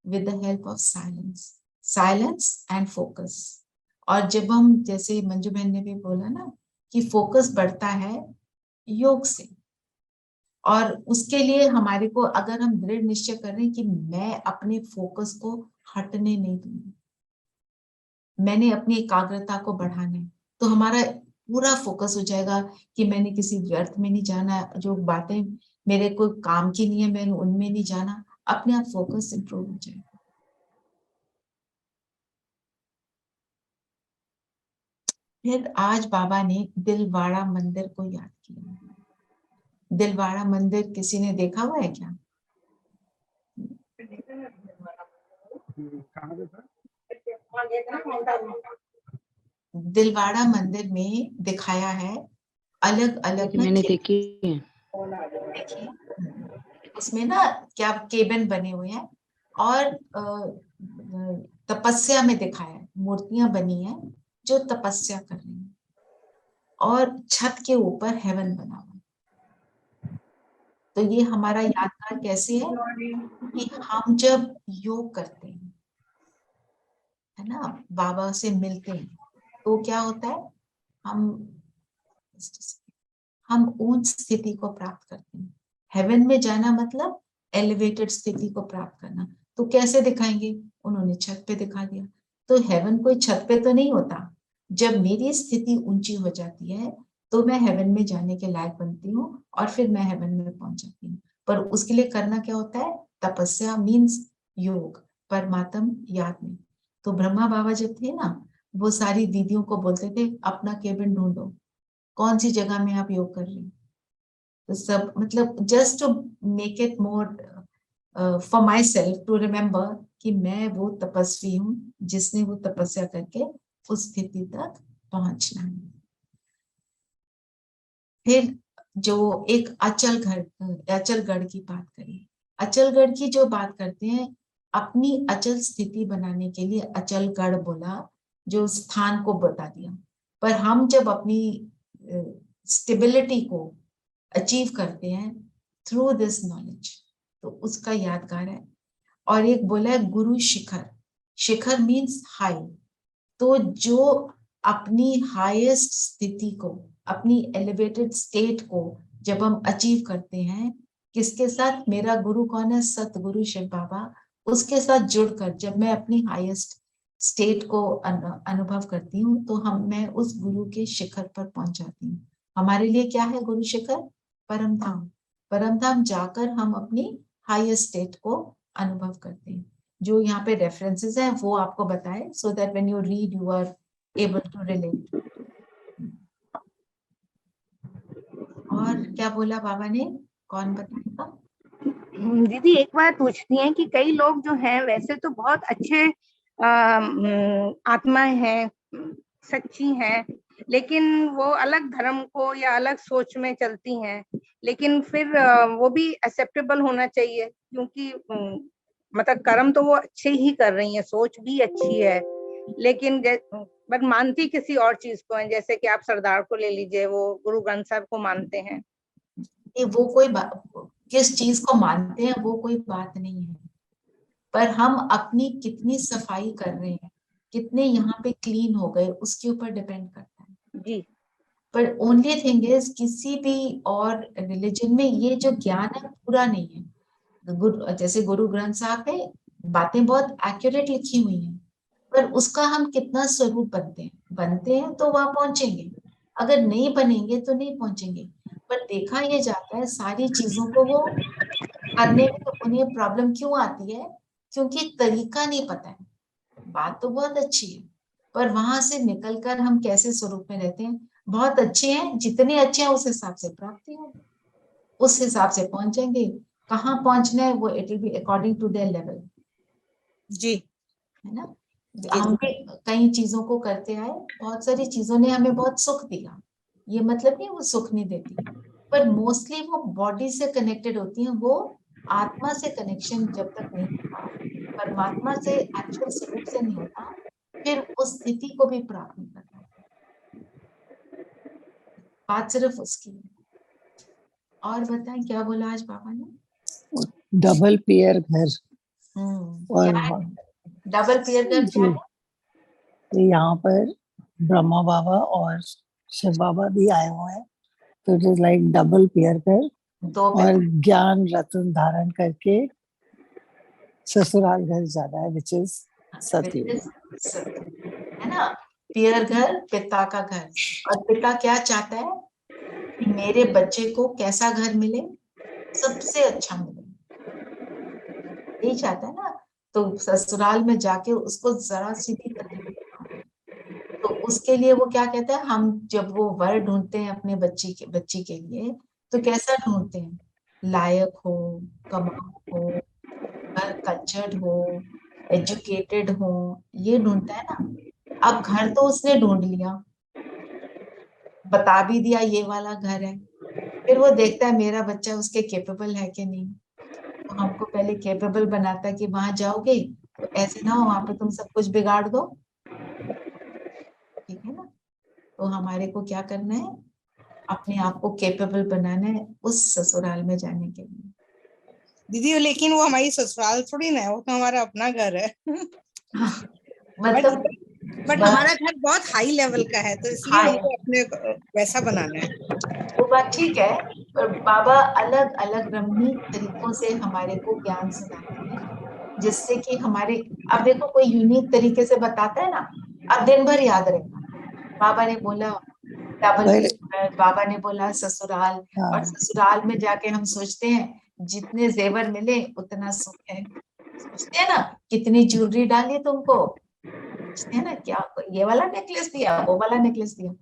with the help of silence. Silence and focus. और जब हम, जैसे मंजू बहन ने भी बोला ना कि फोकस बढ़ता है योग से, और उसके लिए हमारे को अगर हम दृढ़ निश्चय कर रहे हैं कि मैं अपने फोकस को हटने नहीं दूंगी, मैंने अपनी एकाग्रता को बढ़ाना है, तो हमारा पूरा फोकस हो जाएगा कि मैंने किसी व्यर्थ में नहीं जाना, जो बातें मेरे कोई काम की नहीं है मैंने उनमें नहीं जाना. अपने आप फोकस इंप्रूव हो जाएगा. फिर आज बाबा ने दिलवाड़ा मंदिर को याद किया. दिलवाड़ा मंदिर किसी ने देखा हुआ है क्या? दिलवाड़ा मंदिर में दिखाया है अलग अलग. मैंने देखी है. उसमें ना क्या केबिन बने हुए हैं और तपस्या में दिखाया है. मूर्तियां बनी हैं जो तपस्या कर रही हैं, और छत के ऊपर हेवन बना हुआ. तो ये हमारा यादगार कैसे है कि हम जब योग करते हैं, है ना, बाबा से मिलते हैं, तो क्या होता है, हम ऊंच स्थिति को प्राप्त करते हैं. हेवन में जाना मतलब एलिवेटेड स्थिति को प्राप्त करना. तो कैसे दिखाएंगे? उन्होंने छत पे दिखा दिया. तो हेवन कोई छत पे तो नहीं होता. जब मेरी स्थिति ऊंची हो जाती है तो मैं हेवन में जाने के लायक बनती हूँ और फिर मैं हेवन में पहुंच जाती हूँ. पर उसके लिए करना क्या होता है? तपस्या मीन्स योग, परमात्म याद में. तो ब्रह्मा बाबा जब थे ना, वो सारी दीदियों को बोलते थे अपना केबिन ढूंढो, कौन सी जगह में आप योग कर रही हो. तो सब मतलब just to make it more for myself to remember कि मैं वो तपस्वी हूँ जिसने वो तपस्या करके उस स्थिति तक पहुंचना है. फिर जो एक अचलगढ़ की बात करें. अचलगढ़ की जो बात करते हैं, अपनी अचल स्थिति बनाने के लिए अचलगढ़ बोला, जो स्थान को बता दिया. पर हम जब अपनी स्टेबिलिटी को अचीव करते हैं थ्रू दिस नॉलेज, तो उसका यादगार है. और एक बोला है गुरु शिखर. शिखर मीन्स हाई। तो जो अपनी हाईएस्ट स्थिति को, अपनी एलिवेटेड स्टेट को जब हम अचीव करते हैं, किसके साथ? मेरा गुरु कौन है? सतगुरु शिव बाबा। उसके साथ जुड़कर जब मैं अपनी हाईएस्ट स्टेट को अनुभव करती हूँ, तो मैं उस गुरु के शिखर पर पहुंच जाती हूँ। हमारे लिए क्या है गुरु शिखर? परम धाम। परम धाम जाकर हम अपनी हाईएस्ट स्टेट को अनुभव करते हैं। जो यहाँ पे रेफरेंसेस हैं वो आपको बताए, so that when you read you are able to relate. और क्या बोला बाबा ने? कौन बताएगा? दीदी एक बात पूछती है कि कई लोग जो हैं वैसे तो बहुत अच्छे आत्माएं हैं, सच्ची हैं, लेकिन वो अलग धर्म को या अलग सोच में चलती हैं, लेकिन फिर वो भी एक्सेप्टेबल होना चाहिए, क्योंकि मतलब कर्म तो वो अच्छे ही कर रही हैं, सोच भी अच्छी है, लेकिन बट मानती किसी और चीज को है। जैसे कि आप सरदार को ले लीजिए, वो गुरु ग्रंथ साहब को मानते हैं। वो कोई किस चीज को मानते हैं वो कोई बात नहीं है, पर हम अपनी कितनी सफाई कर रहे हैं, कितने यहाँ पे क्लीन हो गए, उसके ऊपर डिपेंड करता है जी। पर ओनली थिंग इज, किसी भी और रिलीजन में ये जो ज्ञान है पूरा नहीं है। जैसे गुरु ग्रंथ साहब पे बातें बहुत एक्यूरेट लिखी हुई हैं, पर उसका हम कितना स्वरूप बनते हैं तो वहां पहुंचेंगे, अगर नहीं बनेंगे तो नहीं पहुंचेंगे। पर देखा ये जाता है सारी चीजों को वो करने में तो उन्हें प्रॉब्लम क्यों आती है? क्योंकि तरीका नहीं पता है। बात तो बहुत अच्छी है, पर वहां से निकलकर हम कैसे स्वरूप में रहते हैं? बहुत अच्छे हैं, जितने अच्छे हैं उस हिसाब से प्राप्ति होगी, उस हिसाब से पहुंचेंगे। कहाँ पहुंचना है वो it will be according to their level. जी है ना? हम भी कई चीजों को करते आए, बहुत सारी चीजों ने हमें बहुत सुख दिया, ये मतलब नहीं वो सुख नहीं देती, पर मोस्टली वो बॉडी से कनेक्टेड होती हैं। वो आत्मा से कनेक्शन जब तक नहीं होता, परमात्मा से एक्चुअल स्वरूप से नहीं होता, फिर उस स्थिति को भी प्राप्त नहीं करता। बात सिर्फ उसकी है। और बताएं क्या बोला आज बाबा ने? डबल पेयर घर। और क्या है डबल पेयर घर? क्या है? यहाँ पर ब्रह्मा बाबा और शिव बाबा भी आए हुए हैं, तो it is like double pair घर। और ज्ञान रत्न धारण करके ससुराल घर जाना है, विच इज सतयुग, है ना? पेयर घर, पिता का घर। और पिता क्या चाहता है कि मेरे बच्चे को कैसा घर मिले? सबसे अच्छा मिले, यही चाहता है ना। तो ससुराल में जाके उसको जरा सी भी तकलीफ, तो उसके लिए वो क्या कहता है, हम जब वो वर ढूंढते हैं अपने बच्ची के लिए, तो कैसा ढूंढते हैं? लायक हो, कमाऊ हो, कल्चर्ड हो, एजुकेटेड हो, ये ढूंढता है ना। अब घर तो उसने ढूंढ लिया, बता भी दिया ये वाला घर है, फिर वो देखता है मेरा बच्चा उसके केपेबल है कि नहीं। तो हमको पहले केपेबल बनाता है कि वहां जाओगे तो ऐसे ना हो वहां पे तुम सब कुछ बिगाड़ दो, ठीक है ना। तो हमारे को क्या करना है? अपने आप को केपेबल बनाना है उस ससुराल में जाने के लिए। दीदी लेकिन वो हमारी ससुराल थोड़ी ना है, वो तो हमारा अपना घर है। मतलब बट हमारा घर बहुत हाई लेवल का है, तो इसलिए हमको अपने वैसा बनाना है। वो बात ठीक है, पर बाबा अलग अलग रमणीक तरीकों से हमारे को ज्ञान सुनाते हैं, जिससे कि हमारे, अब देखो कोई यूनिक तरीके से बताता है ना, अब दिन भर याद रहेगा। बाबा ने बोला डबल, बाबा ने बोला ससुराल, और ससुराल में जाके हम सोचते हैं जितने जेवर मिले उतना सुख है। सोचते हैं ना, कितनी ज्वेलरी डाली तुमको, सोचते हैं ना, क्या ये वाला नेकलेस दिया, वो वाला नेकलेस दिया।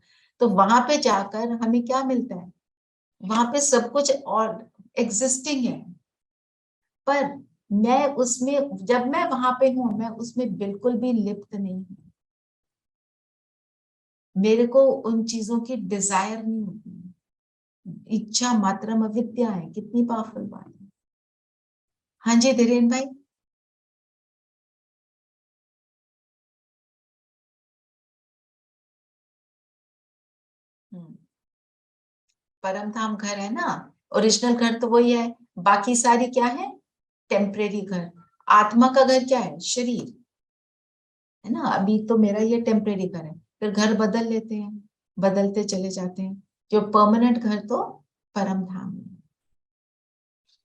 तो वहां पे जाकर हमें क्या मिलता है? वहां पे सब कुछ और एग्जिस्टिंग है, पर मैं उसमें, जब मैं वहां पे हूं, मैं उसमें बिल्कुल भी लिप्त नहीं हूं। मेरे को उन चीजों की डिजायर नहीं होती, इच्छा मात्रम अविद्या है। कितनी पावरफुल बात है। हाँ जी धीरेन भाई। परम धाम घर है ना, ओरिजिनल घर तो वही है, बाकी सारी क्या है? टेम्परेरी घर। आत्मा का घर क्या है? शरीर। है ना। अभी तो मेरा ये टेम्परेरी घर है, फिर घर बदल लेते हैं, बदलते चले जाते हैं। जो परमानेंट घर तो परम धाम है।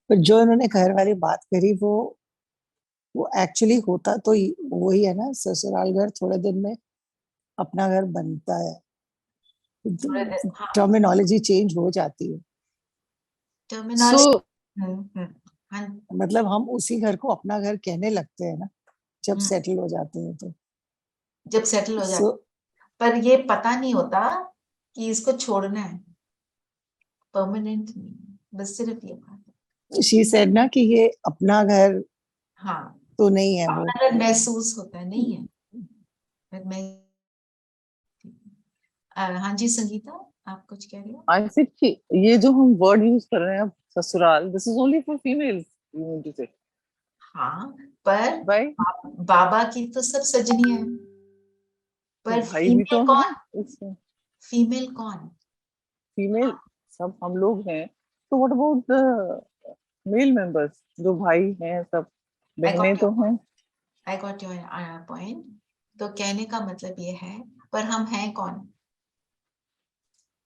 पर जो इन्होंने घर वाली बात करी वो एक्चुअली होता तो वही है ना, ससुराल घर थोड़े दिन में अपना घर बनता है। थोड़े दिन, हाँ, टर्मिनोलॉजी चेंज हो जाती है। टर्मिनोलॉजी, हाँ, मतलब हम उसी घर को अपना घर कहने लगते हैं ना जब हम्म, सेटल हो जाते हैं तो। जब सेटल हो जाते, सो पर ये पता नहीं होता कि इसको छोड़ना है, परमानेंट नहीं, बस सिर्फ ये बात है। शी सेड ना कि ये अपना घर हाँ, तो नहीं है वो। अगर महसूस होता है, नहीं है, पर मैं हाँ जी संगीता, आप कुछ कह रहे हो? आई थिंक कि ये जो हम वर्ड यूज कर रहे हैं अब, ससुराल, this is only for females, you mean to say? हाँ, पर भाई बाबा की तो सब सजनियां हैं, पर भाई भी तो फीमेल है कौन? इसमें, फीमेल कौन? फीमेल सब हम लोग हैं, तो what about the male members, जो भाई हैं सब, आई बहनें गॉट तो हैं। I got your point. तो कहने का मतलब ये है, पर हम हैं कौन?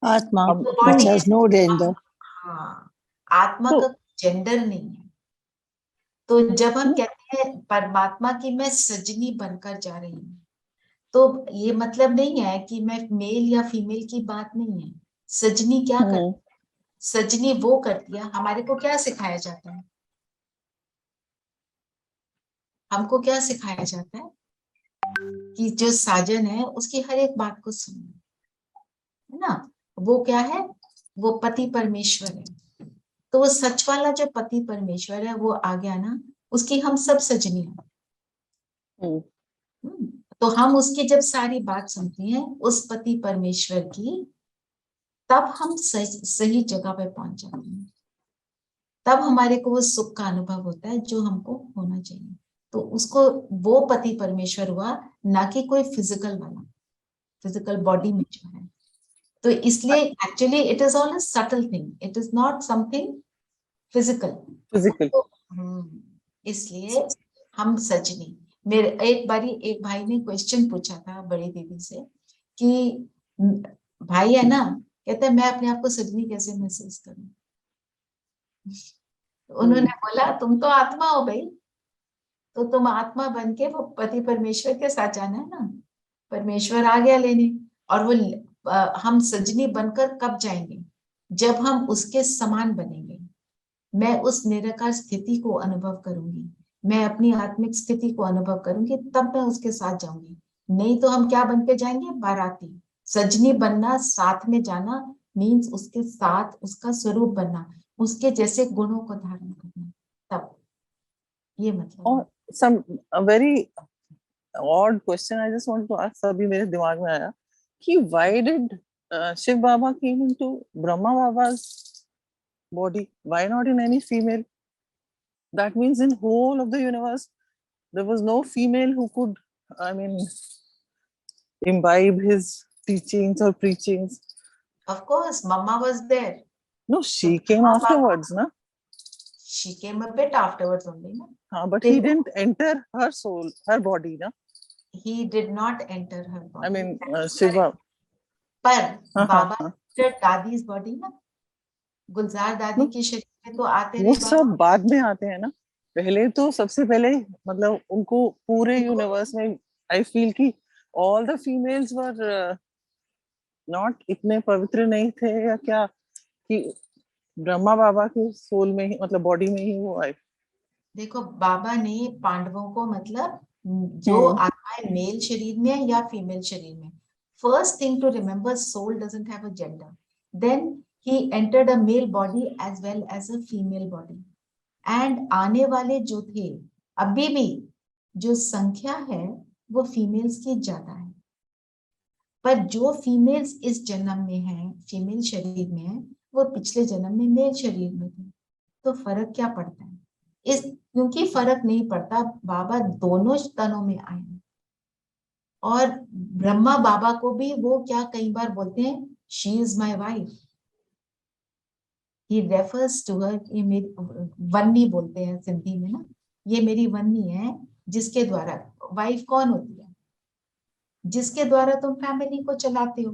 आत्मा हम तो which body, has no gender। हाँ, आत्मा तो का जेंडर नहीं है। तो जब हम हम्म, कहते हैं परमात्मा की मैं सजनी बनकर जा रही हूँ, तो ये मतलब नहीं है कि मैं मेल या फीमेल की बात नहीं है। सजनी क्या करती है? सजनी वो करती है, हमारे को क्या सिखाया जाता है? हमको क्या सिखाया जाता है कि जो साजन है उसकी हर एक बात को सुनना, है ना। वो क्या है? वो पति परमेश्वर है। तो वो सच वाला जो पति परमेश्वर है वो आ गया ना, उसकी हम सब सजनी हैं। तो हम उसकी जब सारी बात सुनते हैं उस पति परमेश्वर की, तब हम सही जगह पे पहुंच जाते हैं। तब हमारे को वो सुख का अनुभव होता है जो हमको होना चाहिए। तो उसको वो पति परमेश्वर हुआ, ना कि कोई फिजिकल वाला, फिजिकल बॉडी में जो है। तो इसलिए actually it is all a subtle thing, it is not something physical. Physical. इसलिए हम सजनी। मेरे एक बारी एक भाई ने क्वेश्चन पूछा था बड़ी दीदी से कि भाई है ना, कहते हैं मैं अपने आप को सजनी कैसे महसूस करूं? तो उन्होंने बोला तुम तो आत्मा हो भाई, तो तुम आत्मा बन के वो पति परमेश्वर के साथ जाना है ना। परमेश्वर आ गया लेने, और वो हम सजनी बनकर कब जाएंगे? जब हम उसके समान बनेंगे। मैं उस निराकार स्थिति को अनुभव करूंगी, मैं अपनी आत्मिक स्थिति को अनुभव करूंगी, तब मैं उसके साथ जाऊंगी। नहीं तो हम क्या बन के जाएंगे? बाराती। सजनी बनना, साथ में जाना, मीन्स उसके साथ उसका स्वरूप बनना, उसके जैसे गुणों को धारण करना, तब ये मतलब। और some a very odd question I just want to ask, अभी मेरे दिमाग में आया कि why did Shiv Baba came into Brahma Baba's body? Why not in any female? That means in whole of the universe there was no female who could, I mean, imbibe his teachings or preachings. Of course, Mama was there. No, she came afterwards, na? She came a bit afterwards only, na? But he didn't enter her soul, her body, na? He did not enter her body. I mean, Shiva. पर बाबा दादी's body ना, गुलजार दादी के शरीर में तो आते रहे वो बाबा। सब बाद में आते हैं ना, पहले तो सबसे पहले मतलब उनको पूरे यूनिवर्स में आई फील कि all the females were not इतने पवित्र नहीं थे या क्या, कि ब्रह्मा बाबा के सोल में ही, मतलब बॉडी में ही वो आए। देखो बाबा ने पांडवों को, मतलब जो आत्माएं मेल शरीर में है या फीमेल शरीर में, first thing to remember, soul doesn't have a gender, then he entered a male body as well as a female body. And आने वाले जो थे, अभी भी जो संख्या है वो फीमेल्स की ज्यादा है, पर जो फीमेल्स इस जन्म में है, फीमेल शरीर में है, वो पिछले जन्म में मेल शरीर में थे। तो फर्क क्या पड़ता है? इस क्योंकि फर्क नहीं पड़ता, बाबा दोनों तनों में आए। और ब्रह्मा बाबा को भी वो क्या कई बार बोलते हैं, she is my wife. He refers to her, ये मेरी वन्नी बोलते हैं सिंधी में ना, ये मेरी वन्नी है, जिसके द्वारा वाइफ कौन होती है? जिसके द्वारा तुम फैमिली को चलाते हो,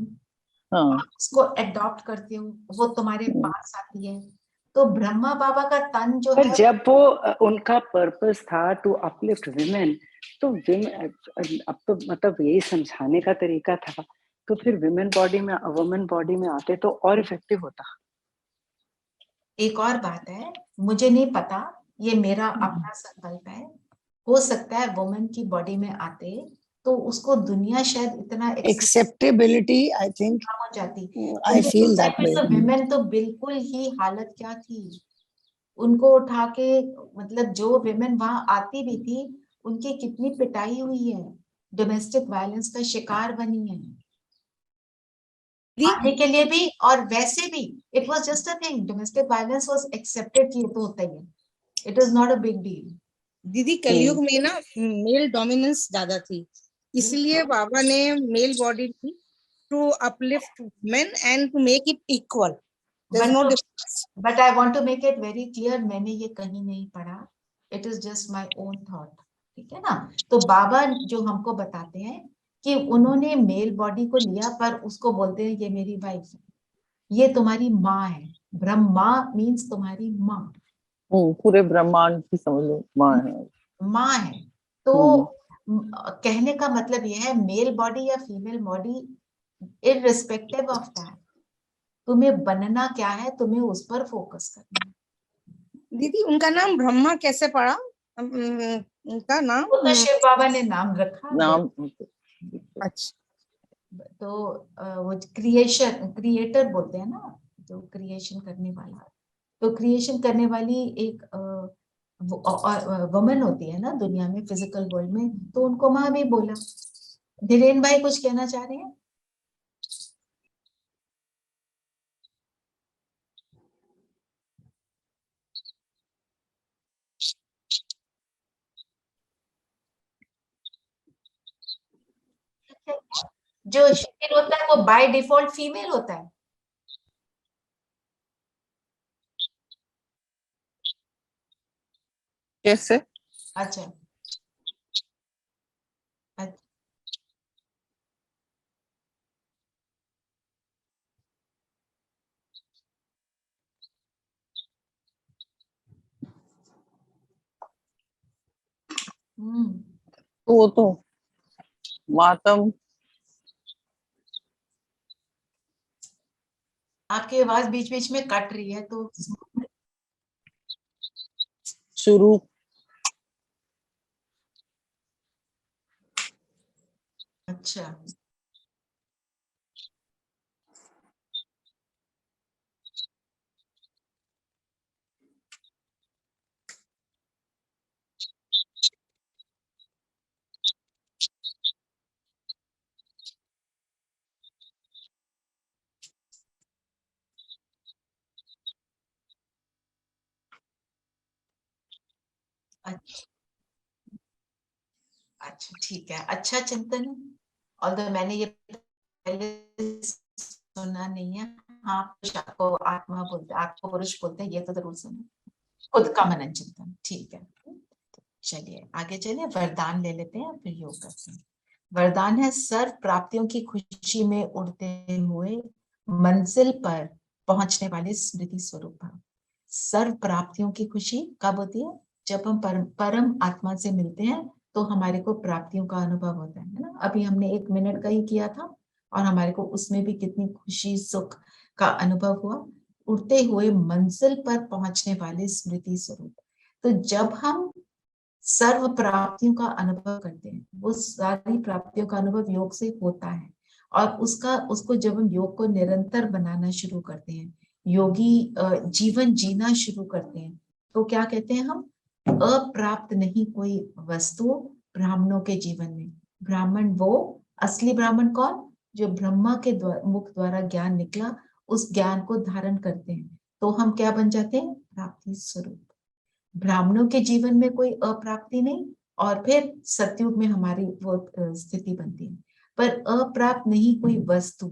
हाँ उसको एडॉप्ट करते हो, वो तुम्हारे पास आती है। तो ब्रह्मा बाबा का तन जो पर है, जब वो उनका पर्पस था टू अपलिफ्ट विमेन, तो अब तो मतलब यही समझाने का तरीका था, तो फिर वुमेन बॉडी में आते तो और इफेक्टिव होता। एक और बात है, मुझे नहीं पता, ये मेरा अपना संकल्प है, हो सकता है वुमेन की बॉडी में आते तो उसको दुनिया शायद इतना Acceptability, I think, हो जाती। I feel that way. Women तो बिल्कुल ही हालत क्या थी, उनको उठा के, मतलब जो विमेन वहां आती भी थी, उनकी कितनी पिटाई हुई है, डोमेस्टिक वायलेंस का शिकार बनी है आने के लिए भी, और वैसे भी it was just a thing, domestic violence was accepted कि ये तो होता ही है, it is not a big deal. दीदी कलयुग में ना मेल डोमिनेंस ज्यादा थी, इसलिए बाबा ने मेल बॉडी ली to uplift men and to make it equal. But I want to make it very clear, मैंने ये कहीं नहीं पढ़ा, it is just my own thought, ठीक है ना। तो बाबा जो हमको बताते हैं कि उन्होंने मेल बॉडी को लिया, पर उसको बोलते हैं ये मेरी वाइफ है, ये तुम्हारी माँ है, ब्रह्मा मीन्स तुम्हारी माँ, पूरे ब्रह्मांड की समझ लो माँ है। माँ है। तो कहने का मतलब ये है, मेल बॉडी या female body, irrespective of that, तुम्हें बनना क्या है, तुम्हें उस पर फोकस करना है। दीदी उनका नाम ब्रह्मा कैसे पड़ा? उनका नाम वो तो शिव बाबा ने नाम रखा नाम। अच्छा, तो वो क्रिएटर बोलते हैं ना, जो क्रिएशन करने वाला, तो क्रिएशन करने वाली एक वुमन होती है ना दुनिया में, फिजिकल वर्ल्ड में, तो उनको माँ भी बोला। धीरेन भाई कुछ कहना चाह रहे हैं? जो शरीर होता है वो बाय डिफॉल्ट फीमेल होता है। कैसे? अच्छा, तो वो तो मातम। आपकी आवाज बीच बीच में कट रही है, तो शुरू। अच्छा, अच्छा ठीक है, अच्छा चिंतन है। और मैंने ये पहले सुना नहीं है। हाँ, पुरुष को आत्मा बोलते, आपको पुरुष बोलते हैं, ये तो जरूर सुना, खुद का मनन चिंतन, ठीक है। चलिए आगे चलिए, वरदान ले लेते हैं, फिर योग करते हैं। वरदान है, सर्व प्राप्तियों की खुशी में उड़ते हुए मंजिल पर पहुंचने वाले स्मृति स्वरूप भाव। सर्व प्राप्तियों की खुशी कब होती है? जब हम परम आत्मा से मिलते हैं, तो हमारे को प्राप्तियों का अनुभव होता है ना। अभी हमने 1 मिनट का ही किया था, और हमारे को उसमें भी कितनी खुशी सुख का अनुभव हुआ। उड़ते हुए मंजिल पर पहुंचने वाले स्मृति स्वरूप। तो जब हम सर्व प्राप्तियों का अनुभव करते हैं, वो सारी प्राप्तियों का अनुभव योग से होता है, और उसको जब हम योग को निरंतर बनाना शुरू करते हैं, योगी जीवन जीना शुरू करते हैं, तो क्या कहते हैं हम? अप्राप्त नहीं कोई वस्तु ब्राह्मणों के जीवन में। ब्राह्मण वो असली ब्राह्मण कौन? जो ब्रह्मा के मुख द्वारा ज्ञान निकला, उस ज्ञान को धारण करते हैं, तो हम क्या बन जाते हैं? प्राप्ति स्वरूप। ब्राह्मणों के जीवन में कोई अप्राप्ति नहीं, और फिर सतयुग में हमारी वो स्थिति बनती है। पर अप्राप्त नहीं कोई वस्तु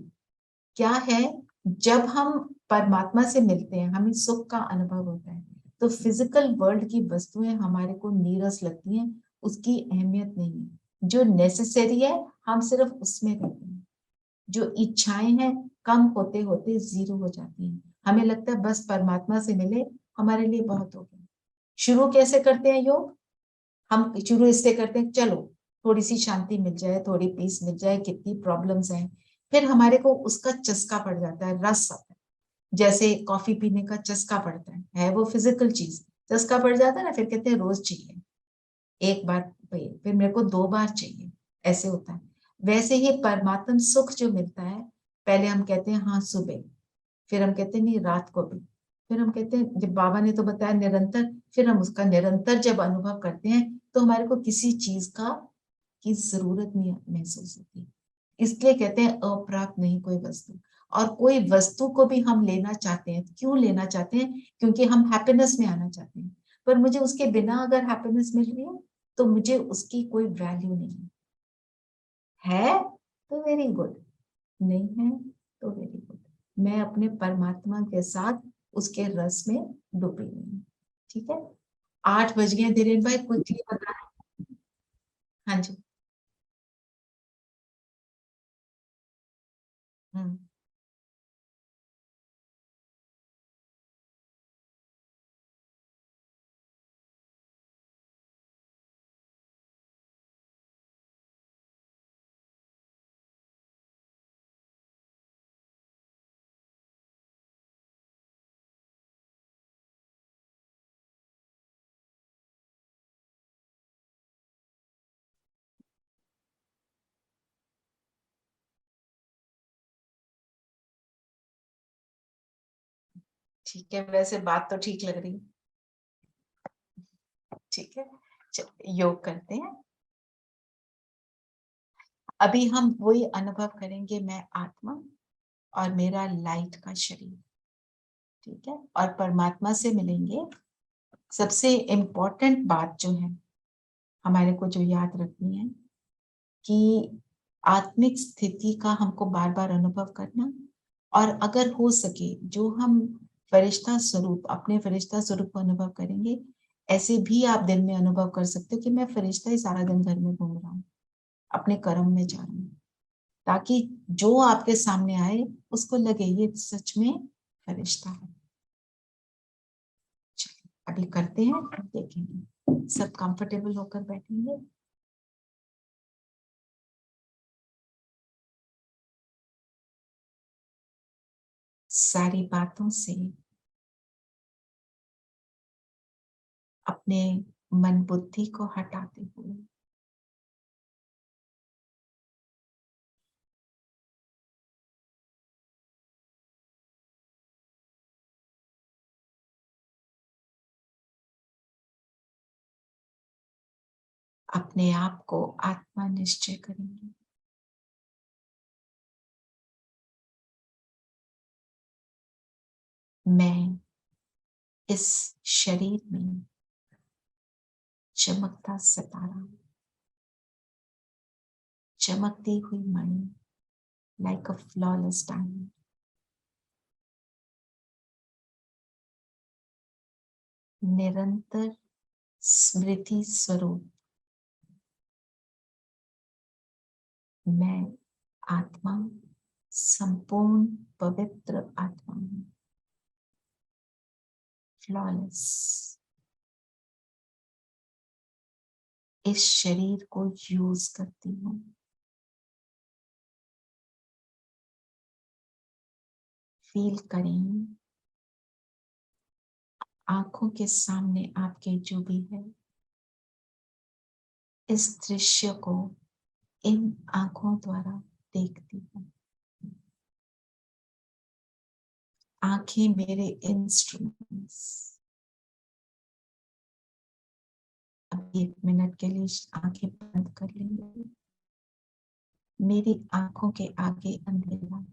क्या है? जब हम परमात्मा से मिलते हैं, हमें सुख का अनुभव होता है, तो फिजिकल वर्ल्ड की वस्तुएं हमारे को नीरस लगती हैं, उसकी अहमियत नहीं है। जो नेसेसरी है हम सिर्फ उसमें रहते हैं, जो इच्छाएं हैं कम होते होते जीरो हो जाती हैं। हमें लगता है बस परमात्मा से मिले हमारे लिए बहुत हो गया। शुरू कैसे करते हैं योग? हम शुरू इससे करते हैं चलो थोड़ी सी शांति मिल जाए, थोड़ी पीस मिल जाए, कितनी प्रॉब्लम्स हैं, फिर हमारे को उसका चस्का पड़ जाता है, रस आता है। जैसे कॉफी पीने का चस्का पड़ता है वो फिजिकल चीज, चस्का पड़ जाता है ना, फिर कहते हैं रोज चाहिए, एक बार फिर मेरे को 2 बार चाहिए, ऐसे होता है। वैसे ही परमात्म सुख जो मिलता है, पहले हम कहते हैं हाँ सुबह, फिर हम कहते हैं नहीं रात को भी, फिर हम कहते हैं जब बाबा ने तो बताया निरंतर, फिर हम उसका निरंतर जब अनुभव करते हैं तो हमारे को किसी चीज की जरूरत नहीं महसूस होती। इसलिए कहते हैं अप्राप्त नहीं कोई वस्तु। और कोई वस्तु को भी हम लेना चाहते हैं, क्यों लेना चाहते हैं? क्योंकि हम हैप्पीनेस में आना चाहते हैं। पर मुझे उसके बिना अगर हैप्पीनेस मिल रही है तो मुझे उसकी कोई वैल्यू नहीं है तो वेरी गुड, नहीं है तो वेरी गुड। मैं अपने परमात्मा के साथ उसके रस में डूबी हुई हूँ। ठीक है, 8 बज गए। धीरेन्द्र भाई क्विकली बता। हाँ जी। हम्म। ठीक है, वैसे बात तो ठीक लग रही है। ठीक है, योग करते हैं। अभी हम वही अनुभव करेंगे, मैं आत्मा और मेरा लाइट का शरीर। ठीक है, और परमात्मा से मिलेंगे। सबसे इम्पोर्टेंट बात जो है हमारे को जो याद रखनी है कि आत्मिक स्थिति का हमको बार बार अनुभव करना, और अगर हो सके जो हम फरिश्ता स्वरूप, अपने फरिश्ता स्वरूप को अनुभव करेंगे, ऐसे भी आप दिन में अनुभव कर सकते हो कि मैं फरिश्ता ही सारा दिन घर में घूम रहा हूँ, अपने कर्म में जा रहा हूँ, ताकि जो आपके सामने आए उसको लगे ये सच में फरिश्ता है। अभी करते हैं, देखेंगे। सब कंफर्टेबल होकर बैठेंगे। सारी बातों से अपने मन बुद्धि को हटाते हुए अपने आप को आत्मा निश्चय करेंगे। मैं इस शरीर में चमकता सितारा, चमकती हुई मणि, लाइक अ फ्लॉलेस डायमंड, निरंतर स्मृति स्वरूप मैं आत्मा, संपूर्ण पवित्र आत्मा हूँ, फ्लॉलेस। इस शरीर को यूज करती हूँ। फील करें आंखों के सामने आपके जो भी है, इस दृश्य को इन आंखों द्वारा देखती हूँ। आंखें मेरे इंस्ट्रूमेंट्स। अब 1 मिनट के लिए आंखें बंद कर लेंगे। मेरी आंखों के आगे अंधेरा,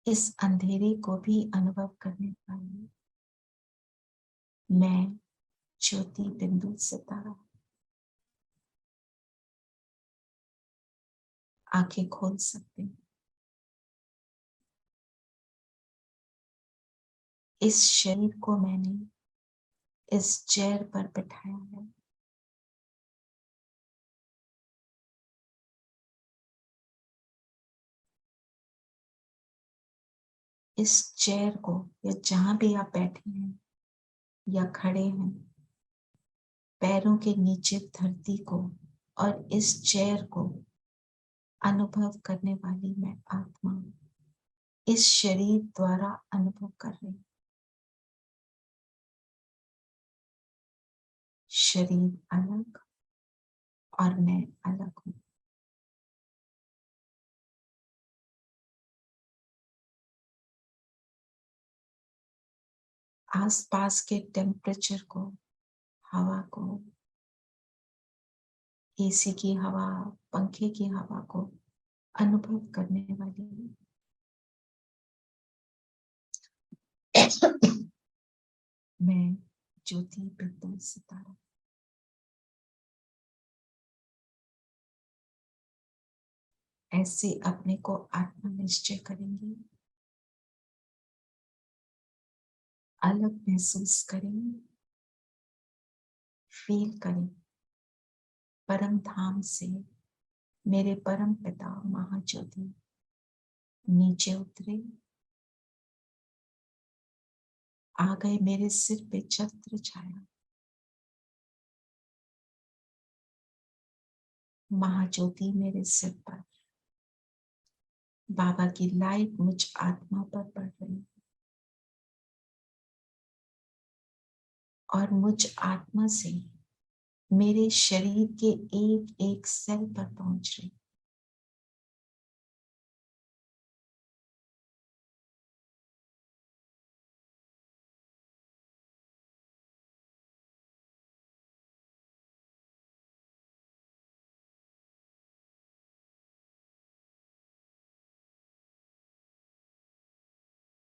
इस अंधेरे को भी अनुभव करने वाली मैं ज्योति बिंदु सितारा। आंखें खोल सकते हैं। इस शरीर को मैंने इस चेयर पर बिठाया है। इस चेयर को या जहां भी आप बैठे हैं या खड़े हैं, पैरों के नीचे धरती को और इस चेयर को अनुभव करने वाली मैं आत्मा इस शरीर द्वारा अनुभव कर रही हूं। शरीर अलग और मैं अलग हूं। आसपास के टेम्परेचर को, हवा को, एसी की हवा, पंखे की हवा को अनुभव करने वाली हूं। मैं ज्योति बिंदु सितारा। ऐसे अपने को आत्म निश्चय करेंगे, अलग महसूस करें, फील करें। परम धाम से मेरे परम पिता महाज्योति नीचे उतरे, आ गए मेरे सिर पे छत्र छाया। महाज्योति मेरे सिर पर, बाबा की लाइट मुझ आत्मा पर पड़ रही और मुझ आत्मा से मेरे शरीर के एक एक सेल पर पहुंच रही।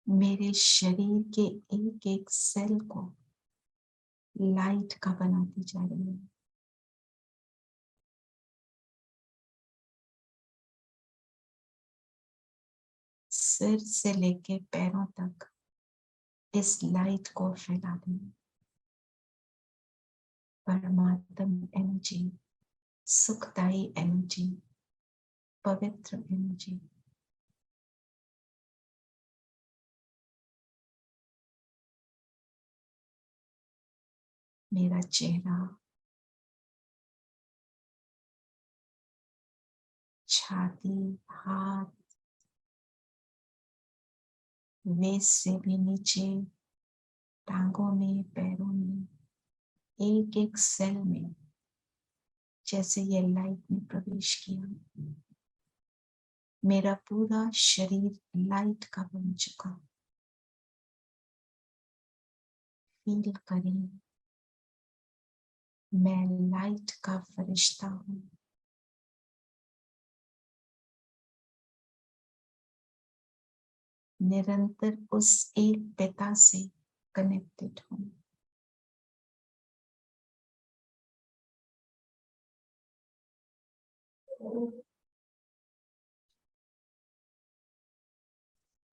मेरे शरीर के एक एक सेल को लाइट का बनाती जा रही है। सिर से लेके पैरों तक इस लाइट को फैला दें। परमात्म एनर्जी, सुखदायी एनर्जी, पवित्र एनर्जी। मेरा चेहरा, छाती, हाथ, वेस्ट से भी नीचे, टांगों में, पैरों में, एक एक सेल में जैसे ये लाइट ने प्रवेश किया। मेरा पूरा शरीर लाइट का बन चुका। फील करें, मैं लाइट का फरिश्ता हूं। निरंतर उस एक पिता से कनेक्टेड हूं।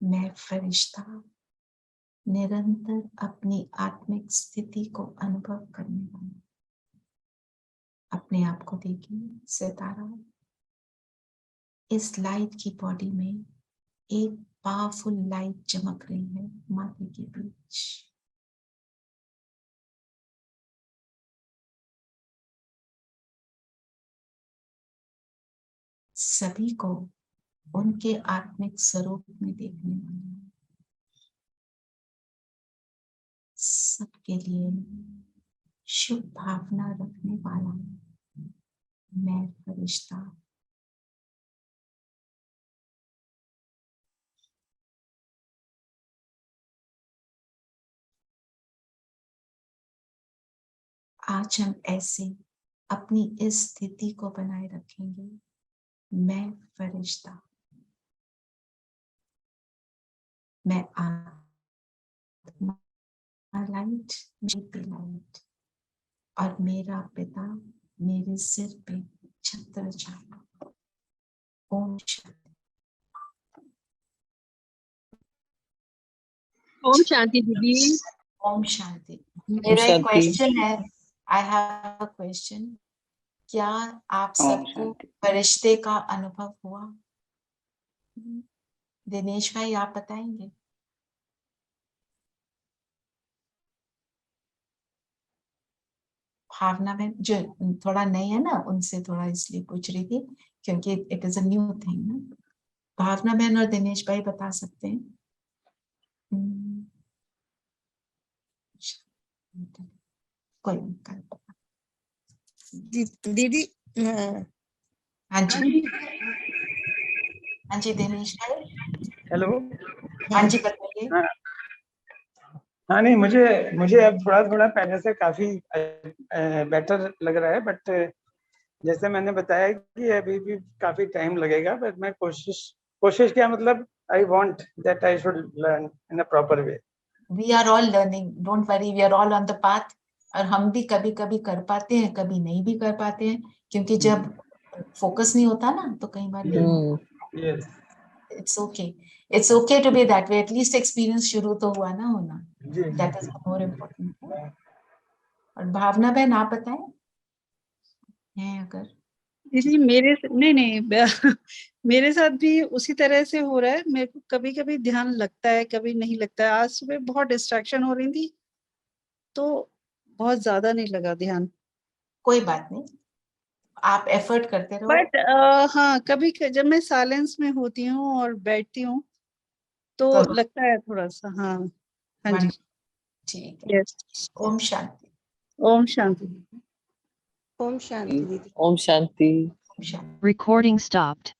मैं फरिश्ता निरंतर अपनी आत्मिक स्थिति को अनुभव करने वाला। अपने आप को देखिए, सितारा इस लाइट की बॉडी में एक पावरफुल लाइट चमक रही है माथे के बीच। सभी को उनके आत्मिक स्वरूप में देखने वाला, सबके लिए शुभ भावना रखने वाला मैं फरिश्ता। आज हम ऐसे अपनी इस स्थिति को बनाए रखेंगे। मैं फरिश्ता, मैं आत्मा लाइट, जीती लाइट, और मेरा पिता मेरे सिर पे छत्र छाया। ओम शांति। ओम शांति दीदी। ओम शांति। मेरा एक क्वेश्चन है, आई हैव अ क्वेश्चन। क्या आप ओम सबको शांति। फरिश्ते का अनुभव हुआ? दिनेश भाई आप बताएंगे? भावना में जो थोड़ा नई है ना, उनसे थोड़ा इसलिए पूछ रही थी क्योंकि it is a new thing ना। भावना बहन और दिनेश भाई बता सकते हैं? कोई नहीं। दीदी हाँ जी, हाँ जी दिनेश भाई। हेलो। हाँ जी बताइए। हाँ नहीं, मुझे अब थोड़ा थोड़ा पहले से काफी बेटर लग रहा है, बट जैसे मैंने बताया कि अभी भी काफी टाइम लगेगा, बट मैं कोशिश क्या मतलब I want that I should learn in a proper way. We are all learning, don't worry, we are all on the path. और हम भी कभी कभी कर पाते हैं, कभी नहीं भी कर पाते हैं, क्योंकि जब फोकस नहीं होता ना तो कई बार नहीं होता। Yes, it's okay, it's okay to be that way. At least experience शुरू तो हुआ ना होना, दैट इज मोर इम्पोर्टेंट। और भावना बहन आप बताएं हैं अगर? दीदी नहीं मेरे साथ भी उसी तरह से हो रहा है। मेरे को कभी कभी ध्यान लगता है, कभी नहीं लगता है। आज सुबह बहुत डिस्ट्रैक्शन हो रही थी तो बहुत ज्यादा नहीं लगा ध्यान। कोई बात नहीं, आप एफर्ट करते रहो। बट हाँ, कभी जब मैं साइलेंस में होती हूँ और बैठती हूँ तो लगता है थोड़ा सा। हाँ हाँ जी, ठीक है। यस। ओम शांति। ओम शांति। ओम शांति दीदी। ओम शांति। ओम शांति। Recording stopped.